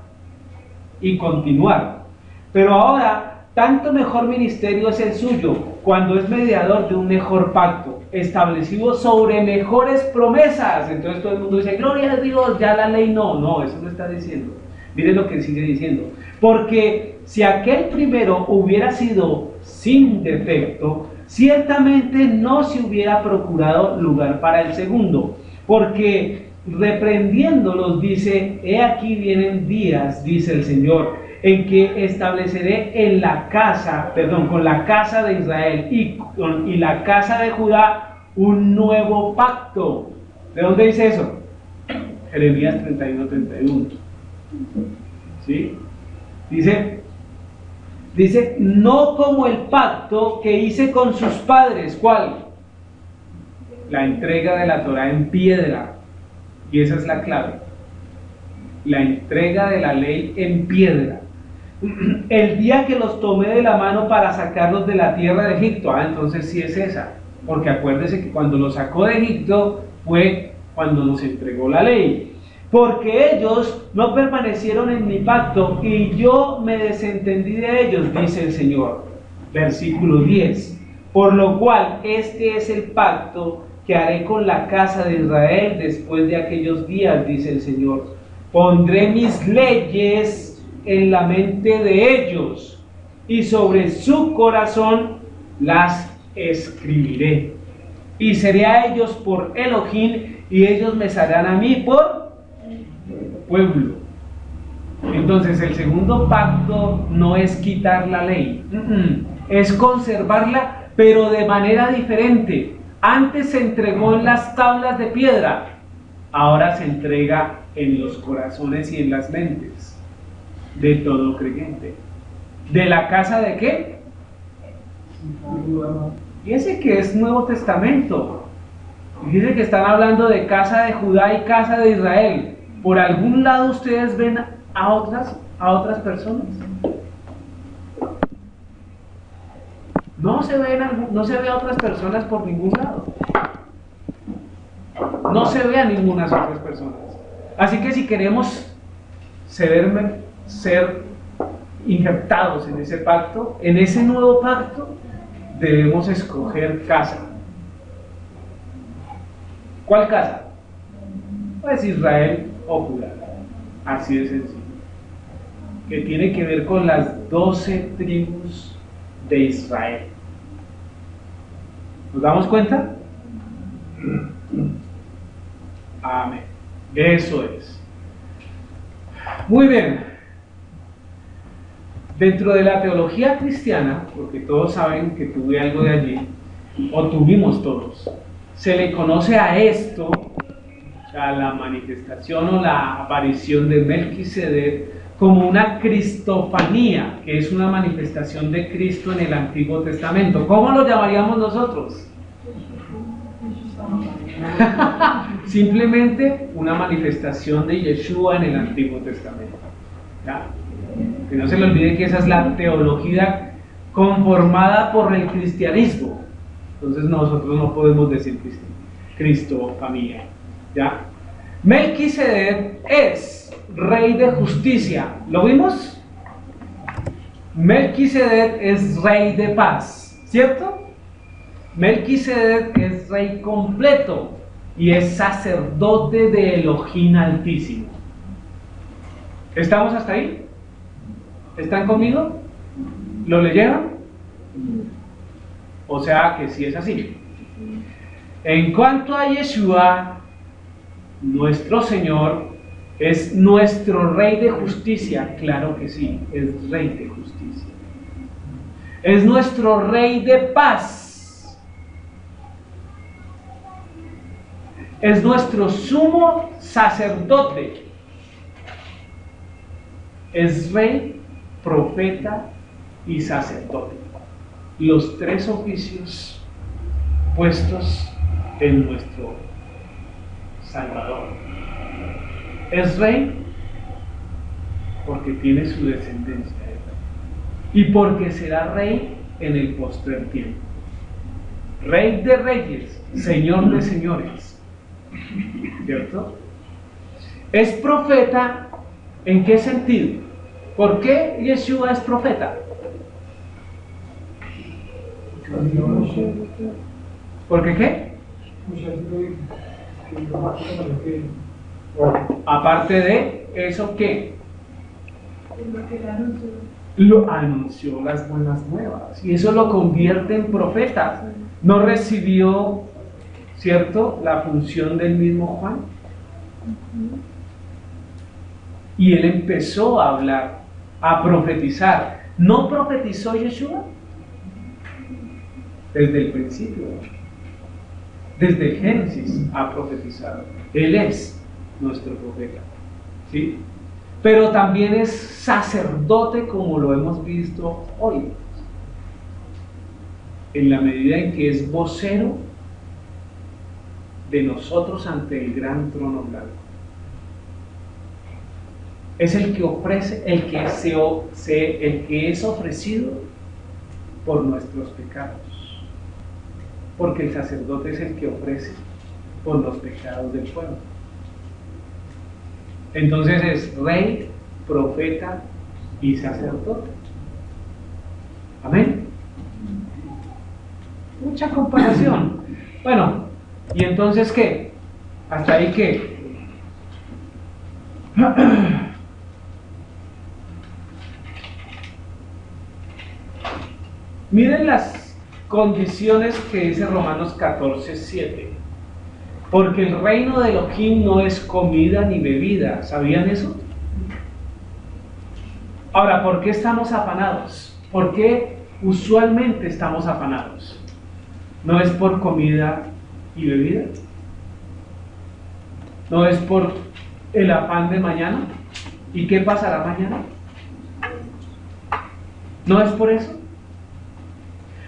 y continuar. Pero ahora, tanto mejor ministerio es el suyo, cuando es mediador de un mejor pacto, establecido sobre mejores promesas. Entonces todo el mundo dice, gloria a Dios, ya la ley no, eso no está diciendo. Miren lo que sigue diciendo. Porque si aquel primero hubiera sido sin defecto, ciertamente no se hubiera procurado lugar para el segundo. Porque reprendiéndolos dice, he aquí vienen días, dice el Señor, en que estableceré con la casa de Israel y la casa de Judá un nuevo pacto. ¿De dónde dice eso? Jeremías 31:31. ¿Sí? Dice, no como el pacto que hice con sus padres. ¿Cuál? La entrega de la Torá en piedra. Y esa es la clave. La entrega de la ley en piedra. El día que los tomé de la mano para sacarlos de la tierra de Egipto. Entonces sí es esa. Porque acuérdese que cuando los sacó de Egipto fue cuando nos entregó la ley. Porque ellos no permanecieron en mi pacto y yo me desentendí de ellos, dice el Señor. Versículo 10. Por lo cual este es el pacto que haré con la casa de Israel después de aquellos días, dice el Señor. Pondré mis leyes en la mente de ellos y sobre su corazón las escribiré. Y seré a ellos por Elohim y ellos me serán a mí por pueblo. Entonces el segundo pacto no es quitar la ley, es conservarla, pero de manera diferente. Antes se entregó en las tablas de piedra, ahora se entrega en los corazones y en las mentes de todo creyente. ¿De la casa de qué? Fíjense que es Nuevo Testamento. Fíjense que están hablando de casa de Judá y casa de Israel. ¿Por algún lado ustedes ven a otras personas? No se ve a otras personas por ningún lado. No se ve a ninguna otras personas. Así que si queremos ser injertados en ese pacto, en ese nuevo pacto, debemos escoger casa. ¿Cuál casa? Pues Israel o Judá. Así de sencillo. Que tiene que ver con las 12 tribus de Israel. ¿Nos damos cuenta? Amén. Eso es. Muy bien. Dentro de la teología cristiana, porque todos saben que tuve algo de allí, o tuvimos todos, se le conoce a esto, a la manifestación o la aparición de Melquisedec, como una cristofanía, que es una manifestación de Cristo en el Antiguo Testamento. ¿Cómo lo llamaríamos nosotros? Simplemente una manifestación de Yeshua en el Antiguo Testamento. ¿Ya? Que no se le olvide que esa es la teología conformada por el cristianismo. Entonces nosotros no podemos decir cristofanía. ¿Ya? Melquisedec es rey de justicia. ¿Lo vimos? Melquisedec es rey de paz, ¿cierto? Melquisedec es rey completo y es sacerdote de Elohim Altísimo. ¿Estamos hasta ahí? ¿Están conmigo? ¿Lo leyeron? O sea que sí es así. En cuanto a Yeshua, nuestro Señor es nuestro Rey de justicia. Claro que sí, es Rey de justicia. Es nuestro Rey de paz. Es nuestro sumo sacerdote. Es Rey, profeta y sacerdote. Los tres oficios puestos en nuestro Salvador. Es Rey porque tiene su descendencia y porque será Rey en el postrer tiempo. Rey de reyes, Señor de señores. ¿Cierto? Es profeta. ¿En qué sentido? ¿Por qué Yeshua es profeta? ¿Por qué qué? Aparte de eso, ¿qué? Lo anunció las buenas nuevas y eso lo convierte en profeta. ¿No recibió, cierto, la función del mismo Juan? Y él empezó a hablar, a profetizar. ¿No profetizó Yeshua? Desde el principio, desde Génesis ha profetizado. Él es nuestro profeta, ¿sí? Pero también es sacerdote, como lo hemos visto hoy, en la medida en que es vocero de nosotros ante el gran trono blanco. Es el que ofrece, el que es ofrecido por nuestros pecados. Porque el sacerdote es el que ofrece por los pecados del pueblo. Entonces es rey, profeta y sacerdote. Amén. Mucha comparación. Bueno, ¿y entonces qué? ¿Hasta ahí qué? Miren las condiciones que dice Romanos 14:7. Porque el reino de Elohim no es comida ni bebida. ¿Sabían eso? Ahora, ¿por qué estamos afanados? ¿Por qué usualmente estamos afanados? ¿No es por comida y bebida? ¿No es por el afán de mañana? ¿Y qué pasará mañana? ¿No es por eso?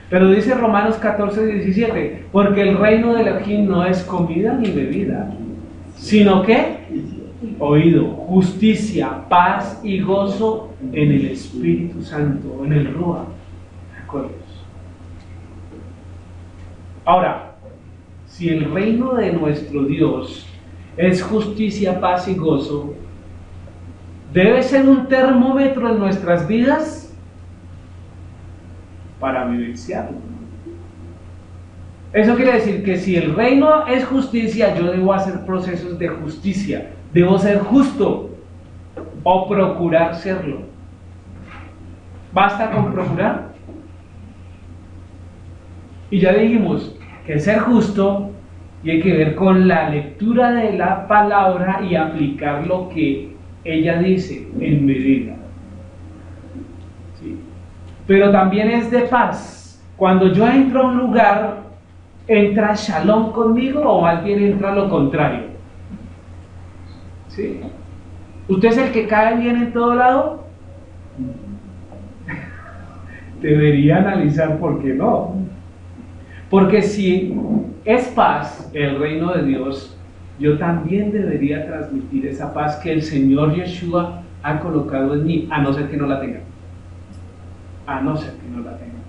Pero dice Romanos 14:17, porque el reino de Elohim no es comida ni bebida, sino que, oído, justicia, paz y gozo en el Espíritu Santo, en el Ruach. Ahora, si el reino de nuestro Dios es justicia, paz y gozo, debe ser un termómetro en nuestras vidas para vivenciarlo. Eso quiere decir que si el reino es justicia, yo debo hacer procesos de justicia, debo ser justo o procurar serlo. ¿Basta con procurar? Y ya dijimos que ser justo tiene que ver con la lectura de la palabra y aplicar lo que ella dice en medida. ¿Sí? Pero también es de paz. Cuando yo entro a un lugar, ¿entra Shalom conmigo o más bien entra lo contrario? ¿Sí? ¿Usted es el que cae bien en todo lado? Debería analizar por qué no. Porque si es paz el reino de Dios, yo también debería transmitir esa paz que el Señor Yeshua ha colocado en mí, a no ser que no la tenga. A no ser que no la tenga.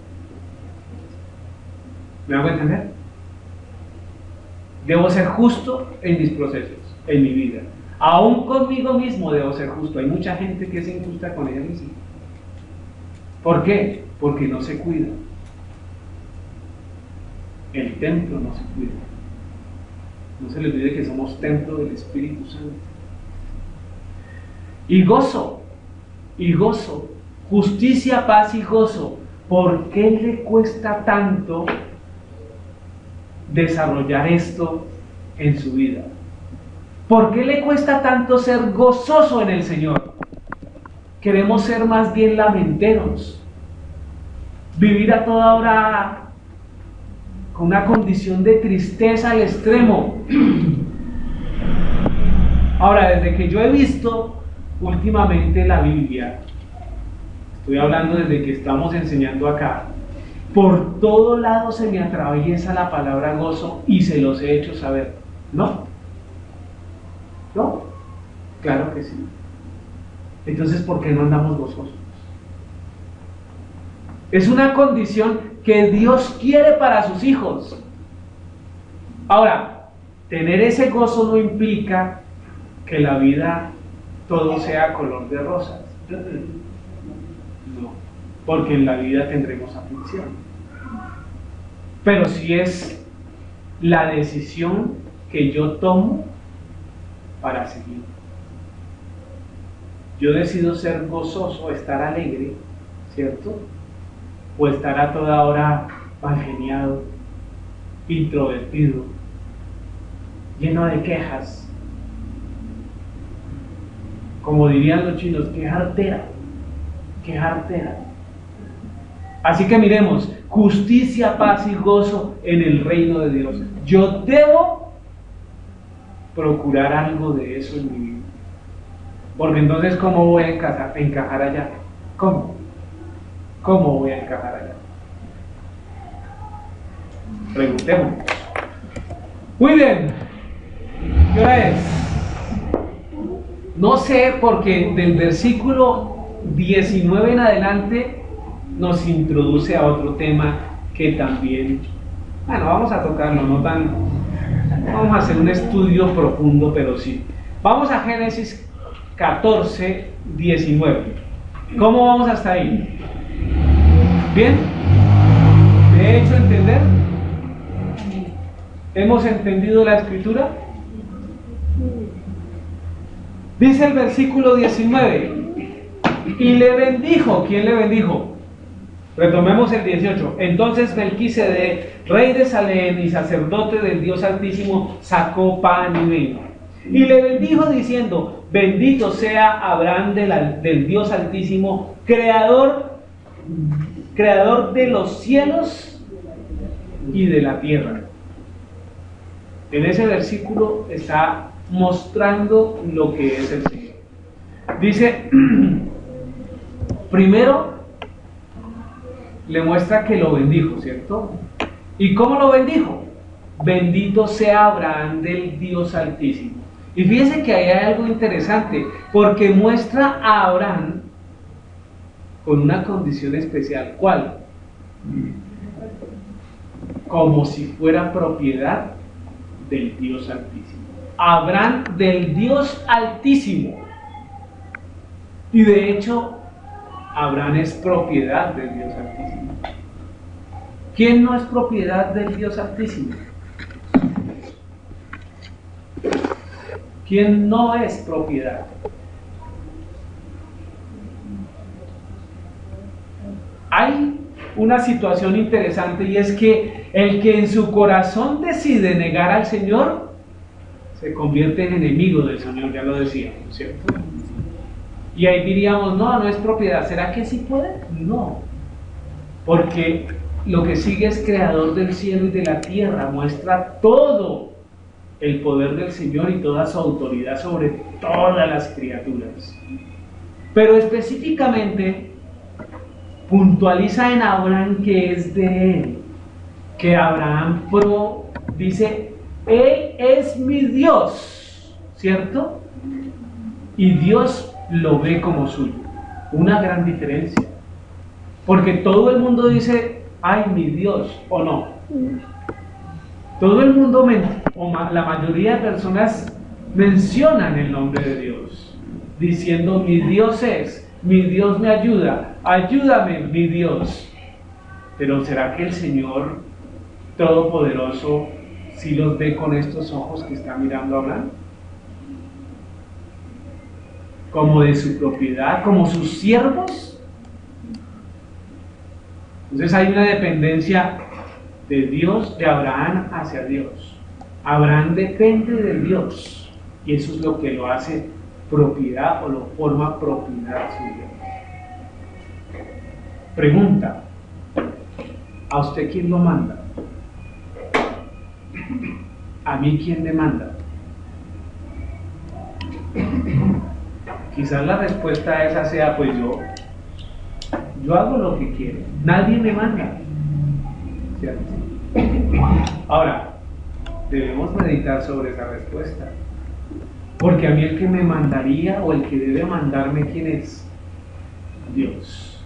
¿Me hago entender? Debo ser justo en mis procesos, en mi vida. Aún conmigo mismo debo ser justo. Hay mucha gente que es injusta con ella misma. ¿Por qué? Porque no se cuida. El templo no se cuida. No se les olvide que somos templo del Espíritu Santo. Y gozo, justicia, paz y gozo. ¿Por qué le cuesta tanto desarrollar esto en su vida? ¿Por qué le cuesta tanto ser gozoso en el Señor? Queremos ser más bien lamenteros, vivir a toda hora con una condición de tristeza al extremo. Ahora, desde que yo he visto últimamente la Biblia, estoy hablando desde que estamos enseñando acá, por todo lado se me atraviesa la palabra gozo y se los he hecho saber. ¿No? ¿No? Claro que sí. Entonces, ¿por qué no andamos gozosos? Es una condición que Dios quiere para sus hijos. Ahora, tener ese gozo no implica que la vida todo sea color de rosas. No, porque en la vida tendremos aflicción. Pero si es la decisión que yo tomo para seguir. Yo decido ser gozoso, estar alegre, ¿cierto? O estar a toda hora malgeniado, introvertido, lleno de quejas. Como dirían los chinos, qué jartera. Así que miremos, justicia, paz y gozo en el reino de Dios. Yo debo procurar algo de eso en mi vida. Porque entonces, ¿cómo voy a encajar allá? ¿Cómo voy a encajar allá? Preguntemos. Muy bien. ¿Qué hora es? No sé, porque del versículo 19 en adelante nos introduce a otro tema que también, bueno, vamos a tocarlo, vamos a hacer un estudio profundo, pero sí. Vamos a Génesis 14, 19. ¿Cómo vamos hasta ahí? ¿Bien? ¿Me he hecho entender? ¿Hemos entendido la escritura? Dice el versículo 19, y le bendijo. ¿Quién le bendijo? Retomemos el 18. Entonces Melquisedec, rey de Salem y sacerdote del Dios Altísimo, sacó pan y vino. Y le bendijo diciendo, bendito sea Abraham del Dios Altísimo, creador de los cielos y de la tierra. En ese versículo está mostrando lo que es el Señor. Dice, primero le muestra que lo bendijo, ¿cierto? ¿Y cómo lo bendijo? Bendito sea Abraham del Dios Altísimo. Y fíjense que ahí hay algo interesante, porque muestra a Abraham con una condición especial. ¿Cuál? Como si fuera propiedad del Dios Altísimo. Abraham del Dios Altísimo. Y de hecho, Abraham es propiedad del Dios Altísimo. ¿Quién no es propiedad del Dios Altísimo? ¿Quién no es propiedad? Hay una situación interesante, y es que el que en su corazón decide negar al Señor se convierte en enemigo del Señor, ya lo decíamos, ¿cierto? Y ahí diríamos, no es propiedad. ¿Será que sí puede? No, porque lo que sigue es creador del cielo y de la tierra, muestra todo el poder del Señor y toda su autoridad sobre todas las criaturas. Pero específicamente puntualiza en Abraham que es de él, que Abraham dice, él es mi Dios, ¿cierto? Y Dios lo ve como suyo. Una gran diferencia, porque todo el mundo dice, ay, mi Dios, o no. Todo el mundo, la mayoría de personas mencionan el nombre de Dios, diciendo, mi Dios me ayuda, ayúdame, mi Dios. Pero ¿será que el Señor Todopoderoso sí los ve con estos ojos que está mirando a Abraham? Como de su propiedad, como sus siervos. Entonces hay una dependencia de Dios, de Abraham hacia Dios. Abraham depende de Dios, y eso es lo que lo hace propiedad, o lo forma propiedad suya. Pregunta, ¿a usted quién lo manda? ¿A mí quién me manda? Quizás la respuesta a esa sea, pues yo hago lo que quiero, nadie me manda, ¿cierto? Ahora, debemos meditar sobre esa respuesta, porque a mí el que me mandaría, o el que debe mandarme, ¿quién es? Dios.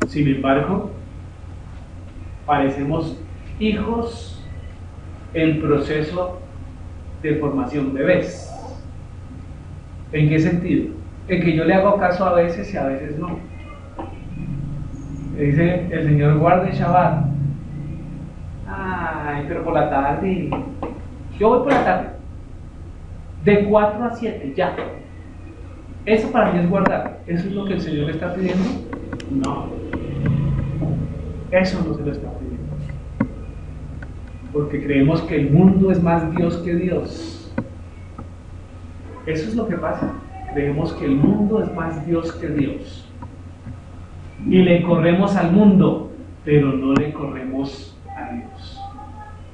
Sin embargo, parecemos hijos en proceso de formación, bebés. ¿En qué sentido? En que yo le hago caso a veces y a veces no. Dice el Señor, guarde Shabbat. Ay, pero por la tarde. Yo voy por la tarde. De 4 a 7, ya. Eso para mí es guardar. ¿Eso es lo que el Señor le está pidiendo? No. Eso no se lo está pidiendo. Porque creemos que el mundo es más Dios que Dios. Eso es lo que pasa. Creemos que el mundo es más Dios que Dios. Y le corremos al mundo, pero no le corremos a Dios.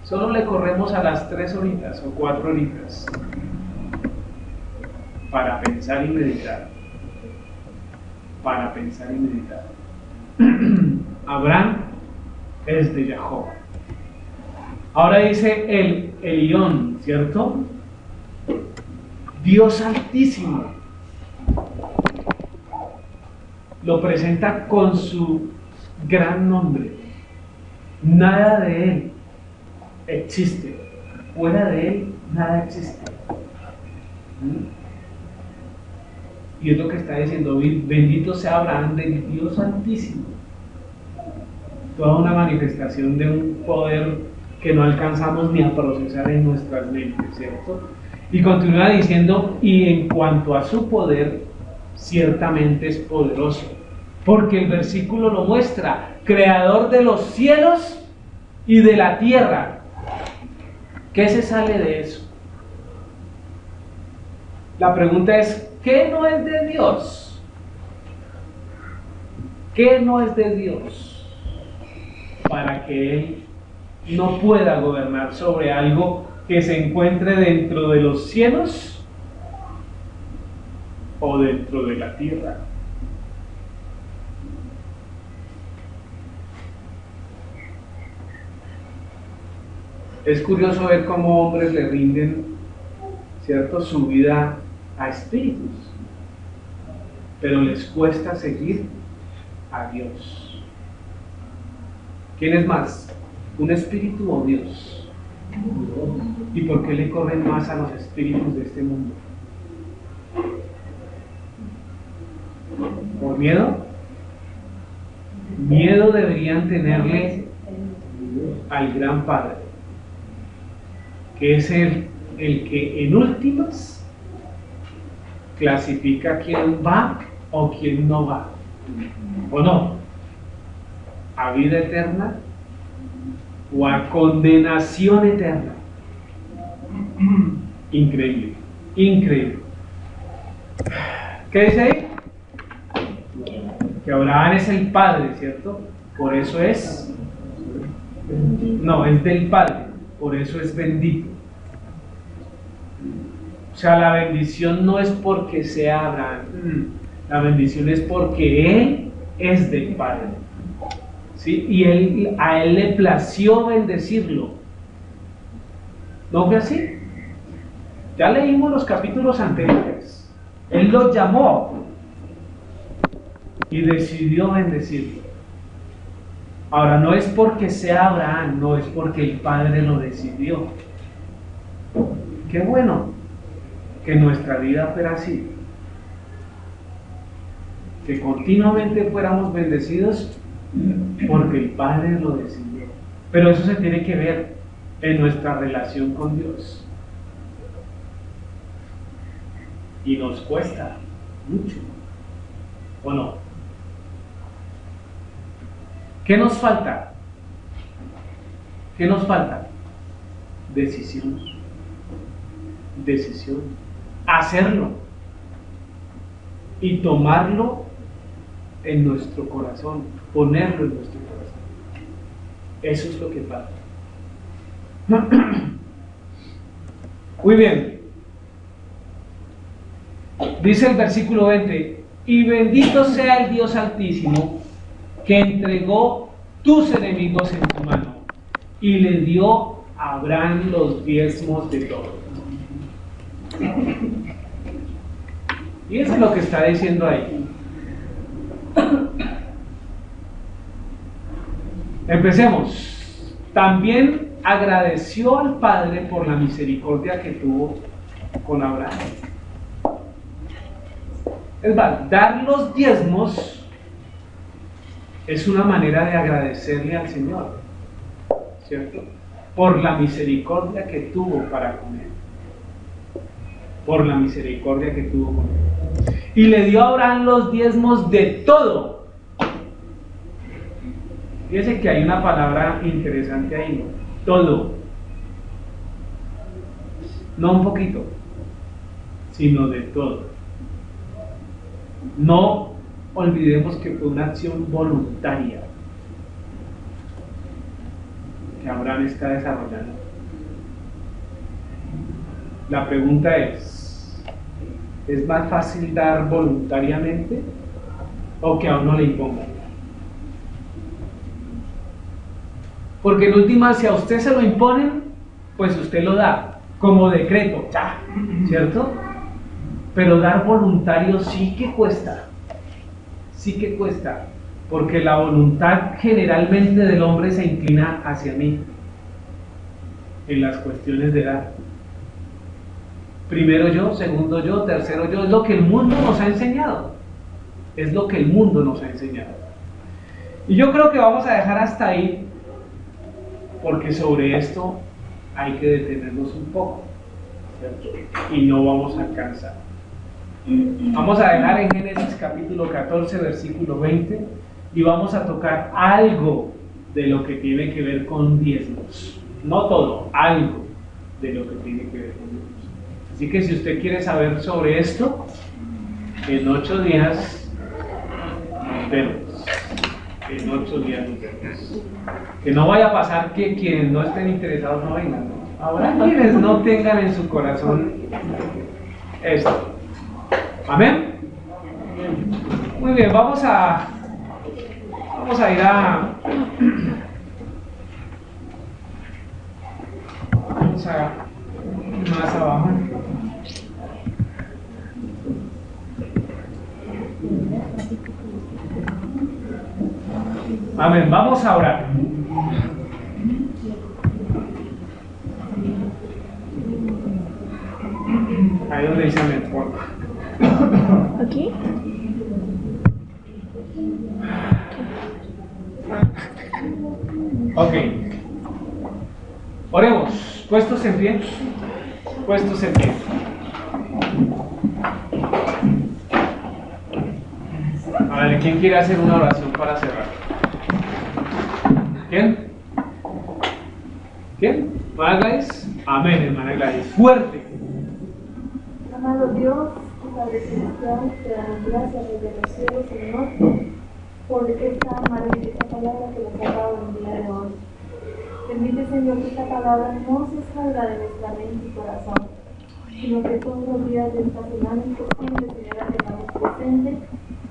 Solo le corremos a las 3 horitas o 4 horitas para pensar y meditar. Para pensar y meditar. Abraham es de Jacob. Ahora dice el Elión, ¿cierto? Dios Altísimo. Lo presenta con su gran nombre. Nada de él existe. Fuera de él, nada existe. Y es lo que está diciendo, bendito sea Abraham del Dios Altísimo. Toda una manifestación de un poder que no alcanzamos ni a procesar en nuestras mentes, ¿cierto? Y continúa diciendo, y en cuanto a su poder, ciertamente es poderoso. Porque el versículo lo muestra, creador de los cielos y de la tierra. ¿Qué se sale de eso? La pregunta es, ¿qué no es de Dios? ¿Qué no es de Dios para que Él no pueda gobernar sobre algo que se encuentre dentro de los cielos o dentro de la tierra? Es curioso ver cómo hombres le rinden, ¿cierto?, su vida a espíritus, pero les cuesta seguir a Dios. ¿Quién es más? ¿Un espíritu o Dios? ¿Y por qué le corren más a los espíritus de este mundo? ¿Por miedo? Miedo deberían tenerle al gran Padre, que es el que en últimas clasifica quién va o quién no va, ¿o no? ¿A vida eterna o a condenación eterna? Increíble, increíble. ¿Qué dice ahí? Que Abraham es el padre, ¿cierto? Por eso es... No, es del Padre, por eso es bendito. O sea, la bendición no es porque sea Abraham, la bendición es porque él es del Padre, ¿sí? Y a él le plació bendecirlo. ¿No fue así? Ya leímos los capítulos anteriores. Él lo llamó y decidió bendecirlo. Ahora, no es porque sea Abraham, no es porque el Padre lo decidió. Qué bueno que nuestra vida fuera así, que continuamente fuéramos bendecidos porque el Padre lo decidió. Pero eso se tiene que ver en nuestra relación con Dios, y nos cuesta mucho, ¿o no? ¿Qué nos falta? ¿Qué nos falta? Decisión. Decisión. Hacerlo. Y tomarlo en nuestro corazón. Ponerlo en nuestro corazón. Eso es lo que falta. Muy bien. Dice el versículo 20: y bendito sea el Dios Altísimo, que entregó tus enemigos en tu mano y le dio a Abraham los diezmos de todo. Y eso es lo que está diciendo ahí. Empecemos. También agradeció al Padre por la misericordia que tuvo con Abraham. Es más, dar los diezmos es una manera de agradecerle al Señor, ¿cierto? Por la misericordia que tuvo para con él. Por la misericordia que tuvo con él. Y le dio a Abraham los diezmos de todo. Fíjense que hay una palabra interesante ahí, ¿no? Todo. No un poquito, sino de todo. No olvidemos que fue una acción voluntaria que Abraham está desarrollando. La pregunta ¿es más fácil dar voluntariamente o que a uno le impongan? Porque en última, si a usted se lo imponen, pues usted lo da como decreto, ¡cha! ¿Cierto? Pero dar voluntario sí que cuesta. Sí que cuesta, porque la voluntad generalmente del hombre se inclina hacia mí en las cuestiones de dar. Primero yo, segundo yo, tercero yo. Es lo que el mundo nos ha enseñado. Es lo que el mundo nos ha enseñado. Y yo creo que vamos a dejar hasta ahí, porque sobre esto hay que detenernos un poco. y no vamos a alcanzar. Vamos a dejar en Génesis capítulo 14, versículo 20, y vamos a tocar algo de lo que tiene que ver con diezmos. No todo, algo de lo que tiene que ver con diezmos. Así que si usted quiere saber sobre esto, en 8 días nos vemos. En 8 días nos vemos. Que no vaya a pasar que quienes no estén interesados no vengan, ¿no? Habrá quienes no tengan en su corazón esto. Amén. Muy bien, vamos a ir más abajo. Amén, vamos a orar. Ahí donde dice amén, por favor. ¿Aquí? Ok. Oremos. Puestos en pie. Puestos en pie. A ver, ¿quién quiere hacer una oración para cerrar? ¿Quién? ¿Quién? ¿Hermana Gladys? Amén, hermana Gladys. Fuerte. Amado Dios, Padre Celestial, te damos gracias desde los cielos, Señor, por esta maravillosa palabra que nos ha dado el día de hoy. Permite, Señor, que esta palabra no se salga de nuestra mente y corazón, sino que todos los días de esta semana importante, Señor, la tengamos presente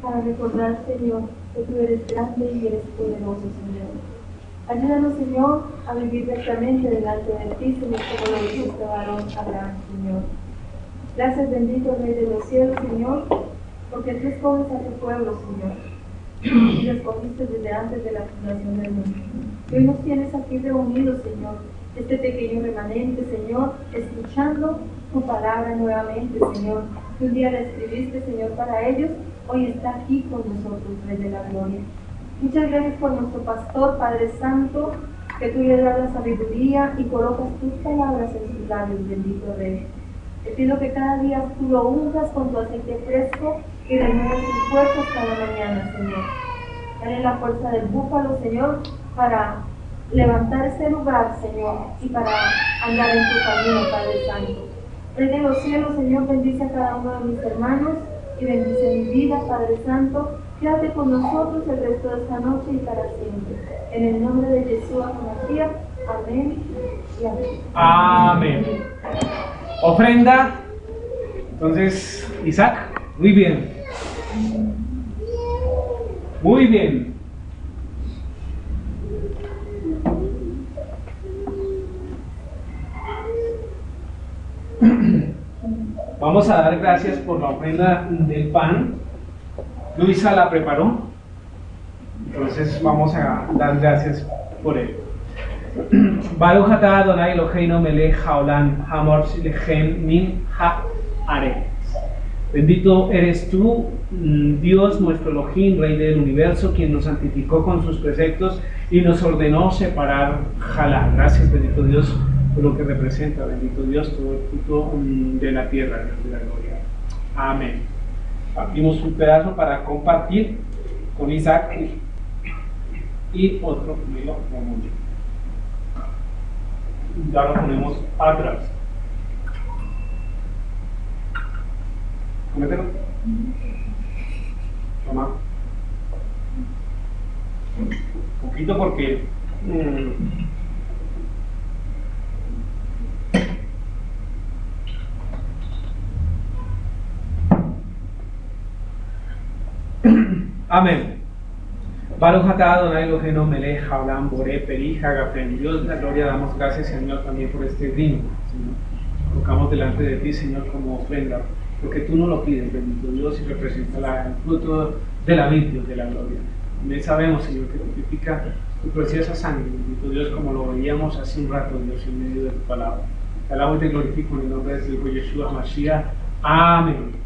para recordar, Señor, que tú eres grande y eres poderoso, Señor. Ayúdanos, Señor, a vivir rectamente delante de ti, Señor, como lo hizo este varón Abraham, Señor. Gracias, bendito Rey de los cielos, Señor, porque tú escoges a tu pueblo, Señor, y lo escogiste desde antes de la fundación del mundo. Y hoy nos tienes aquí reunidos, Señor, este pequeño remanente, Señor, escuchando tu palabra nuevamente, Señor. Que un día la escribiste, Señor, para ellos, hoy está aquí con nosotros, Rey de la Gloria. Muchas gracias por nuestro pastor, Padre Santo, que tú le das la sabiduría y colocas tus palabras en sus labios, bendito Rey. Te pido que cada día tú lo unjas con tu aceite fresco y renuevas sus fuerzas cada mañana, Señor. Dale la fuerza del búfalo, Señor, para levantar este lugar, Señor, y para andar en tu camino, Padre Santo. Rey de los cielos, Señor, bendice a cada uno de mis hermanos y bendice mi vida, Padre Santo. Quédate con nosotros el resto de esta noche y para siempre. En el nombre de Jesús, María. Amén y amén. Amén. Ofrenda. Entonces, Isaac, muy bien. Muy bien. Vamos a dar gracias por la ofrenda del pan. Luisa la preparó. Entonces vamos a dar gracias por él. Baruch atah Adonai Eloheinu melech haolam hamor lechem min haaretz. Bendito eres tú, Dios nuestro Elohim, Rey del universo, quien nos santificó con sus preceptos y nos ordenó separar jalá. Gracias, bendito Dios, por lo que representa, bendito Dios, todo el fruto de la tierra, de la gloria. Amén. Partimos un pedazo para compartir con Isaac y otro me lo ponemos. Ya lo ponemos atrás. Comételo. Toma. Un poquito porque amén. Baruch atah Adonai Eloheinu melech haolam boré peri hagafen. Dios, la gloria, damos gracias, Señor, también por este vino, Señor. Colocamos delante de ti, Señor, como ofrenda, porque tú no lo pides, bendito Dios, y representa el fruto de la vid, Dios de la gloria. También sabemos, Señor, que tipifica tu preciosa sangre, bendito Dios, como lo veíamos hace un rato, Dios, en medio de tu palabra. Te alabo y te glorifico en el nombre de Hijo Yeshua Mashiach. Amén.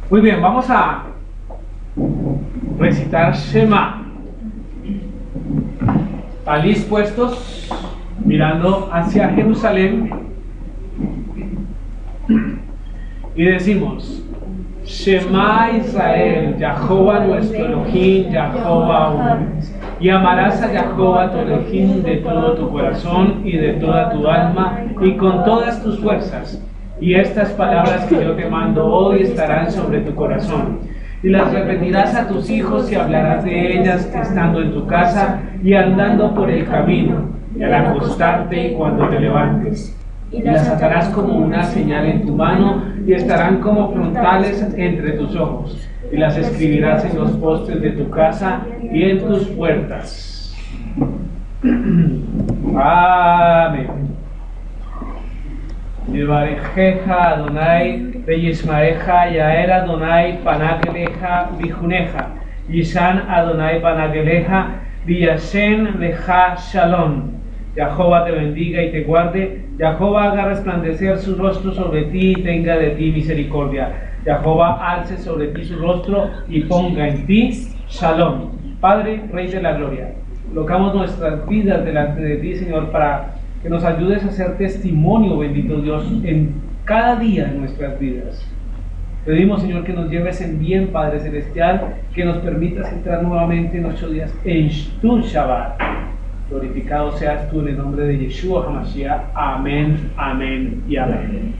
Muy bien, vamos a recitar Shema. ¿Están dispuestos? Mirando hacia Jerusalén. Y decimos: Shema Israel, Yahová nuestro Elohim, Yahová uno. Y amarás a Yahová tu Elohim de todo tu corazón y de toda tu alma y con todas tus fuerzas. Y estas palabras que yo te mando hoy estarán sobre tu corazón. Y las repetirás a tus hijos y hablarás de ellas estando en tu casa y andando por el camino, y al acostarte y cuando te levantes. Y las atarás como una señal en tu mano y estarán como frontales entre tus ojos. Y las escribirás en los postes de tu casa y en tus puertas. Amén. Yevarejeja Adonai, Beyishmaeja, Yael Adonai, Panageleja, Bijuneja, Yishan Adonai, Panageleja, Viyashen Leja Shalom. Yahová te bendiga y te guarde. Yahová haga resplandecer su rostro sobre ti y tenga de ti misericordia. Yahová alce sobre ti su rostro y ponga en ti Shalom. Padre, Rey de la Gloria, colocamos nuestras vidas delante de ti, Señor, para que nos ayudes a ser testimonio, bendito Dios, en cada día de nuestras vidas. Pedimos, Señor, que nos lleves en bien, Padre Celestial, que nos permitas entrar nuevamente en 8 días en tu Shabbat. Glorificado seas tú en el nombre de Yeshua HaMashiach. Amén, amén y amén.